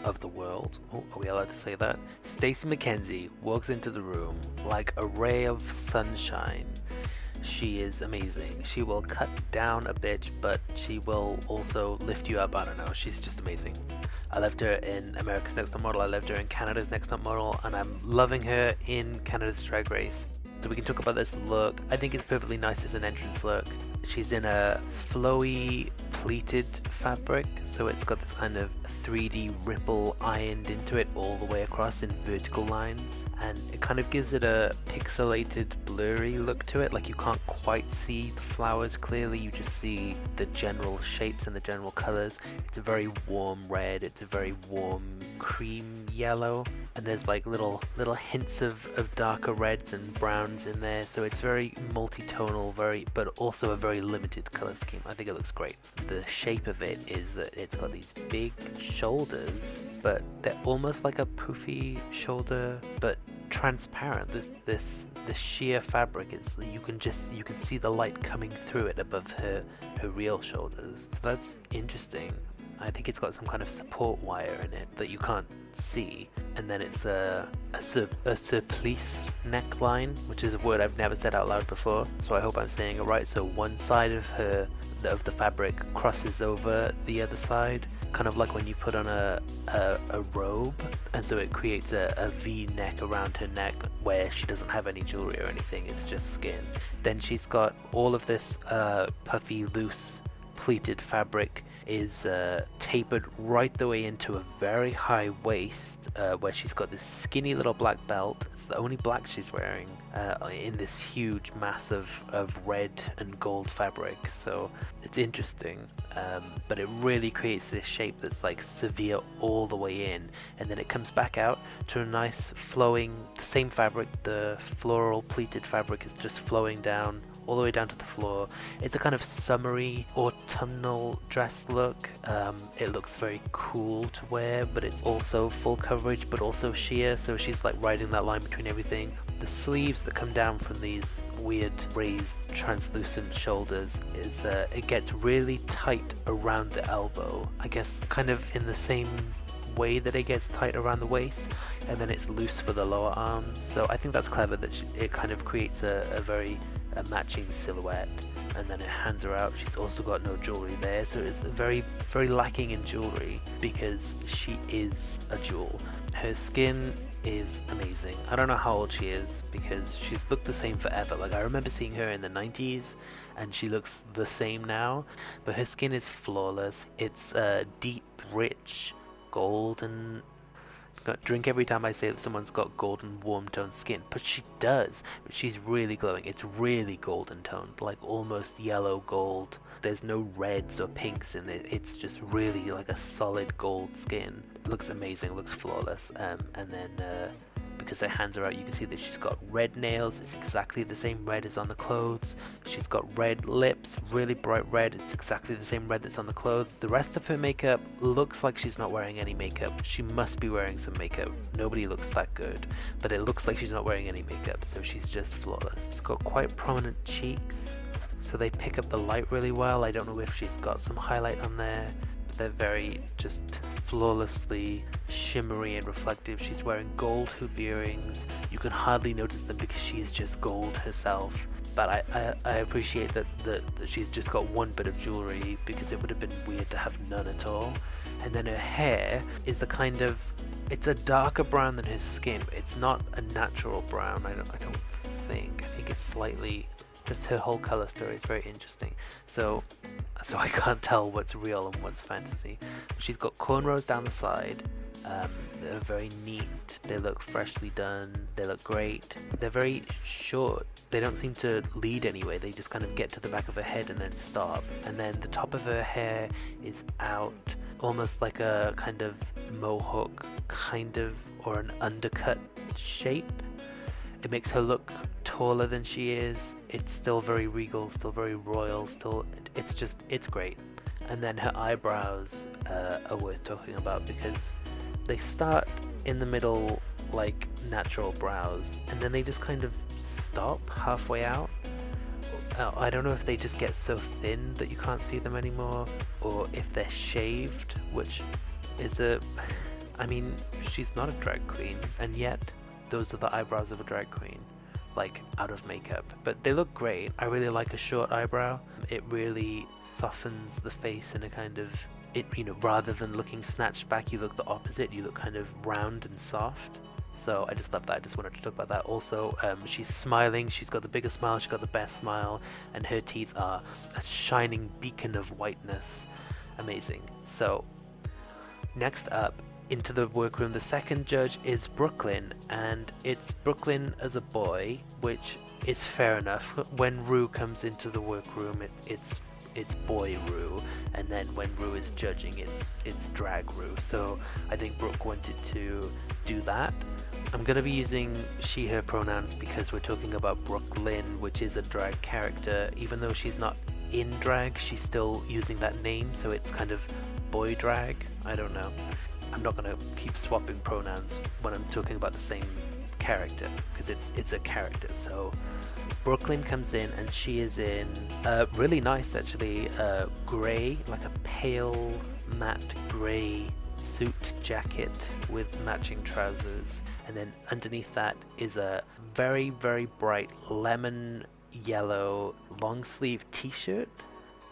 of the world. Oh, are we allowed to say that? Stacey McKenzie walks into the room like a ray of sunshine. She is amazing. She will cut down a bitch, but she will also lift you up. I don't know. She's just amazing. I loved her in America's Next Top Model. I loved her in Canada's Next Top Model, and I'm loving her in Canada's Drag Race. So we can talk about this look. I think it's perfectly nice as an entrance look. She's in a flowy pleated fabric, so it's got this kind of 3D ripple ironed into it all the way across in vertical lines, and it kind of gives it a pixelated, blurry look to it. Like you can't quite see the flowers clearly, you just see the general shapes and the general colors. It's a very warm red, it's a very warm cream yellow, and there's like little hints of darker reds and browns in there, so it's very multi-tonal, but also a very limited color scheme. I think it looks great. The shape of it is that it's got these big shoulders, but they're almost like a poofy shoulder, but transparent. This sheer fabric is you can see the light coming through it above her real shoulders. So that's interesting. I think it's got some kind of support wire in it that you can't see, and then it's a surplice neckline, which is a word I've never said out loud before, so I hope I'm saying it right. So one side of the fabric crosses over the other side, kind of like when you put on a robe, and so it creates a V neck around her neck where she doesn't have any jewelry or anything, it's just skin. Then she's got all of this puffy, loose, pleated fabric is tapered right the way into a very high waist, where she's got this skinny little black belt. It's the only black she's wearing in this huge mass of red and gold fabric, so it's interesting, but it really creates this shape that's like severe all the way in, and then it comes back out to a nice flowing, the same fabric, the floral pleated fabric is just flowing down all the way down to the floor. It's a kind of summery autumnal dress look. It looks very cool to wear, but it's also full coverage but also sheer, so she's like riding that line between everything. The sleeves that come down from these weird raised translucent shoulders is it gets really tight around the elbow, I guess kind of in the same way that it gets tight around the waist, and then it's loose for the lower arms. So I think that's clever that it kind of creates a matching silhouette. and then her hands are out. She's also got no jewelry there, so it's very, very lacking in jewelry because she is a jewel. Her skin is amazing. I don't know how old she is because she's looked the same forever. Like, I remember seeing her in the 90s and she looks the same now, but her skin is flawless. It's deep, rich, golden. Drink every time I say that someone's got golden, warm toned skin, but she does. She's really glowing. It's really golden toned, like almost yellow gold. There's no reds or pinks in it. It's just really like a solid gold skin. It looks amazing, looks flawless. And then because her hands are out, you can see that she's got red nails. It's exactly the same red as on the clothes. She's got red lips, really bright red. It's exactly the same red that's on the clothes. The rest of her makeup looks like she's not wearing any makeup. She must be wearing some makeup. Nobody looks that good, but it looks like she's not wearing any makeup, so she's just flawless. She's got quite prominent cheeks, so they pick up the light really well. I don't know if she's got some highlight on there, but they're very just flawlessly shimmery and reflective. She's wearing gold hoop earrings. You can hardly notice them because she is just gold herself. But I appreciate that she's just got one bit of jewelry because it would have been weird to have none at all. And then her hair is a kind of, it's a darker brown than her skin, but it's not a natural brown. I don't think. I think it's slightly, just her whole color story is very interesting. So I can't tell what's real and what's fantasy. She's got cornrows down the side. They're very neat. They look freshly done. They look great. They're very short. They don't seem to lead anywhere. They just kind of get to the back of her head and then stop. And then the top of her hair is out, almost like a kind of mohawk, kind of, or an undercut shape. It makes her look taller than she is. It's still very regal, still very royal, it's great. And then her eyebrows are worth talking about because they start in the middle like natural brows, and then they just kind of stop halfway out. I don't know if they just get so thin that you can't see them anymore, or if they're shaved, which is I mean, she's not a drag queen, and yet those are the eyebrows of a drag queen, like out of makeup. But they look great. I really like a short eyebrow. It really softens the face in a kind of, rather than looking snatched back, you look the opposite. You look kind of round and soft. So I just love that. I just wanted to talk about that. Also, she's smiling. She's got the biggest smile. She's got the best smile, and her teeth are a shining beacon of whiteness. Amazing. So next up, into the workroom, the second judge is Brooklyn, and it's Brooklyn as a boy, which is fair enough. When Rue comes into the workroom, it's boy Rue, and then when Rue is judging, it's drag Rue. So I think Brooke wanted to do that. I'm going to be using she, her pronouns because we're talking about Brooklyn, which is a drag character. Even though she's not in drag, she's still using that name, so it's kind of boy drag. I don't know. I'm not going to keep swapping pronouns when I'm talking about the same character, because it's a character. So Brooklyn comes in, and she is in really nice, actually, grey, like a pale matte grey suit jacket with matching trousers, and then underneath that is a very, very bright lemon yellow long sleeve t-shirt.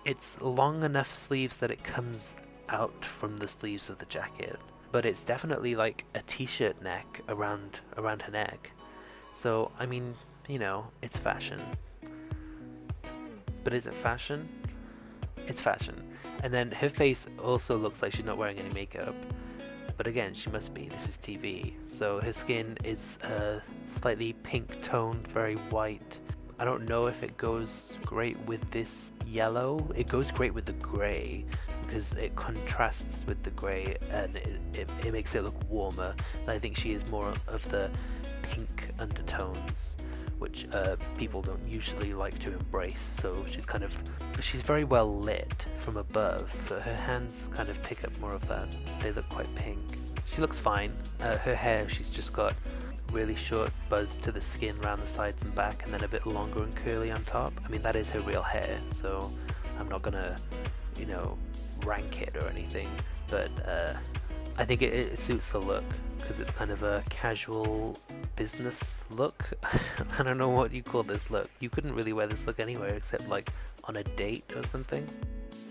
It's long enough sleeves that it comes out from the sleeves of the jacket, but it's definitely like a t-shirt neck around her neck. So I mean, it's fashion. But is it fashion? It's fashion. And then her face also looks like she's not wearing any makeup, but again, she must be. This is TV. So her skin is slightly pink toned, very white. I don't know if it goes great with this yellow. It goes great with the grey because it contrasts with the grey, and it makes it look warmer. And I think she is more of the pink undertones, which people don't usually like to embrace. So she's very well lit from above, but her hands kind of pick up more of that. They look quite pink. She looks fine. Her hair, she's just got really short buzz to the skin around the sides and back, and then a bit longer and curly on top. I mean, that is her real hair, so I'm not gonna, rank it or anything, but I think it suits the look because it's kind of a casual business look. I don't know what you call this look. You couldn't really wear this look anywhere except like on a date or something.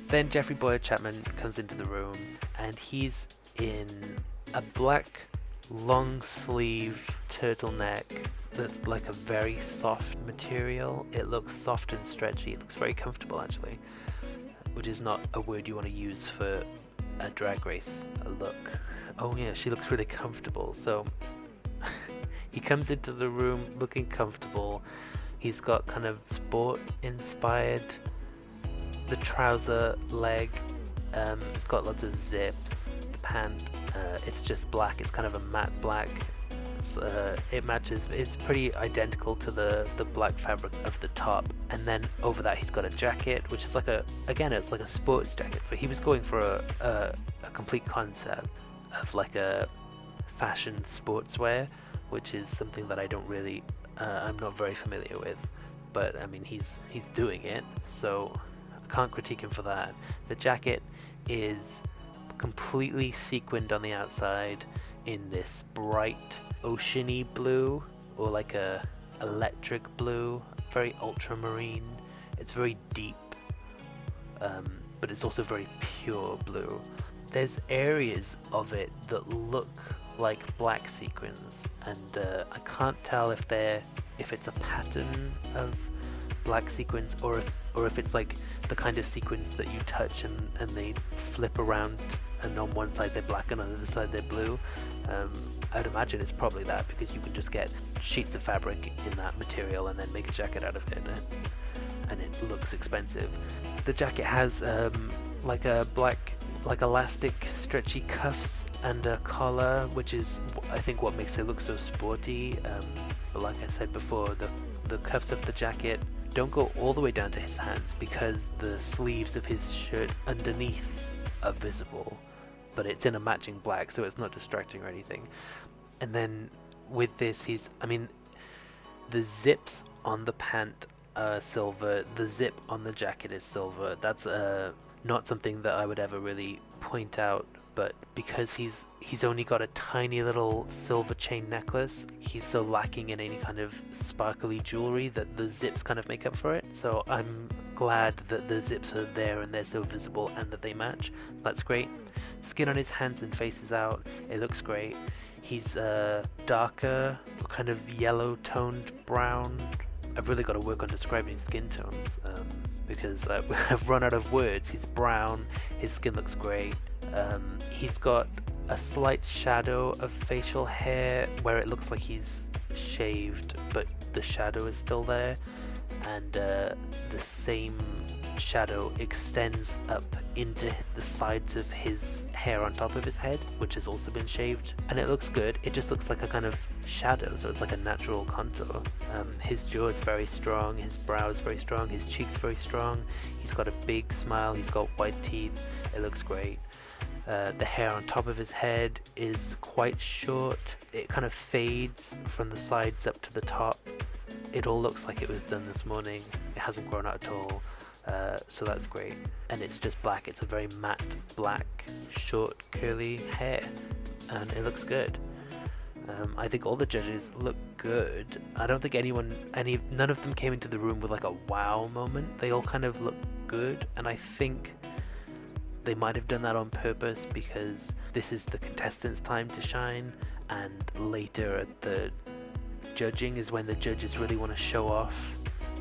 Then Jeffrey Boyer Chapman comes into the room, and he's in a black long sleeve turtleneck that's like a very soft material. It looks soft and stretchy. It looks very comfortable actually, which is not a word you want to use for a drag race look. Oh yeah, she looks really comfortable. So he comes into the room looking comfortable. He's got kind of sport inspired the trouser leg. It's got lots of zips. The pant, it's just black. It's kind of a matte black. It matches. It's pretty identical to the black fabric of the top. And then over that, he's got a jacket, which is like it's like a sports jacket. So he was going for a complete concept of like a fashion sportswear, which is something that I don't really, I'm not very familiar with. But I mean, he's doing it, so I can't critique him for that. The jacket is completely sequined on the outside in this bright oceany blue, or like a electric blue, very ultramarine. It's very deep, but it's also very pure blue. There's areas of it that look like black sequins, and I can't tell if it's a pattern of black sequins or if it's like the kind of sequins that you touch and they flip around, and on one side they're black and on the other side they're blue. I'd imagine it's probably that, because you can just get sheets of fabric in that material and then make a jacket out of it, and it looks expensive. The jacket has like a black, like elastic stretchy cuffs and a collar, which is I think what makes it look so sporty. But like I said before, the cuffs of the jacket don't go all the way down to his hands, because the sleeves of his shirt underneath are visible, but it's in a matching black, so it's not distracting or anything. And then with this, the zips on the pant are silver, the zip on the jacket is silver. That's not something that I would ever really point out, but because he's only got a tiny little silver chain necklace, he's so lacking in any kind of sparkly jewelry that the zips kind of make up for it. So I'm glad that the zips are there and they're so visible and that they match. That's great. Skin on his hands and face is out. It looks great. He's darker, kind of yellow toned brown. I've really got to work on describing skin tones, because I've run out of words. He's brown, his skin looks great. He's got a slight shadow of facial hair where it looks like he's shaved, but the shadow is still there, and the same shadow extends up into the sides of his hair on top of his head, which has also been shaved, and it looks good. It just looks like a kind of shadow, so it's like a natural contour. His jaw is very strong, his brow is very strong, his cheeks very strong. He's got a big smile, he's got white teeth. It looks great. The hair on top of his head is quite short. It kind of fades from the sides up to the top. It all looks like it was done this morning. It hasn't grown out at all, so that's great. And it's just black. It's a very matte black, short, curly hair, and it looks good. I think all the judges look good. I don't think none of them came into the room with like a wow moment. They all kind of look good, and I think they might have done that on purpose, because this is the contestants' time to shine, and later at the judging is when the judges really want to show off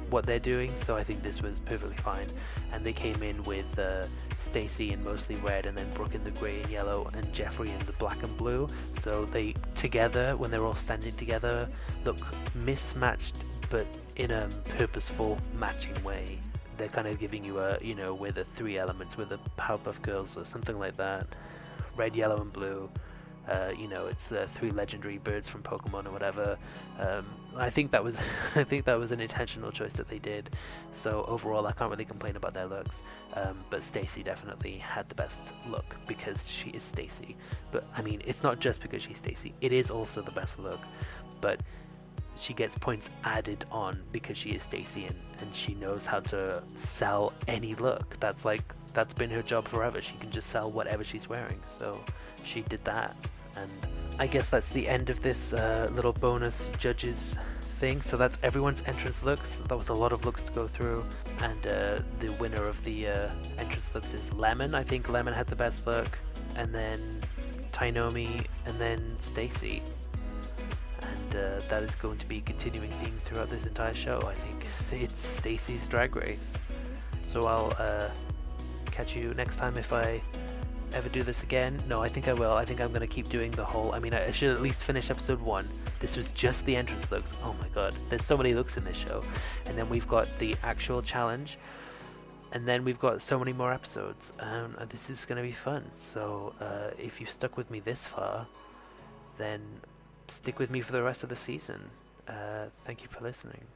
what they're doing. So I think this was perfectly fine, and they came in with Stacey in mostly red, and then Brooke in the grey and yellow, and Jeffrey in the black and blue. So they together, when they're all standing together, look mismatched but in a purposeful matching way. They're kind of giving you with the three elements, with the Powerpuff Girls or something like that. Red, yellow, and blue. It's the three legendary birds from Pokemon or whatever. I think that was an intentional choice that they did. So overall, I can't really complain about their looks. But Stacey definitely had the best look, because she is Stacey. But I mean, it's not just because she's Stacey. It is also the best look. But she gets points added on because she is Stacey, and she knows how to sell any look. That's been her job forever. She can just sell whatever she's wearing. So she did that. And I guess that's the end of this little bonus judges thing. So that's everyone's entrance looks. That was a lot of looks to go through, and the winner of the entrance looks is Lemon. I think Lemon had the best look, and then Tynomi, and then Stacey. And that is going to be a continuing theme throughout this entire show. I think it's Stacey's Drag Race. So I'll catch you next time if I ever do this again. No, I think I will. I think I'm going to keep doing the whole... I mean, I should at least finish episode 1. This was just the entrance looks. Oh my god. There's so many looks in this show. And then we've got the actual challenge. And then we've got so many more episodes. This is going to be fun. So if you've stuck with me this far, then stick with me for the rest of the season. Thank you for listening.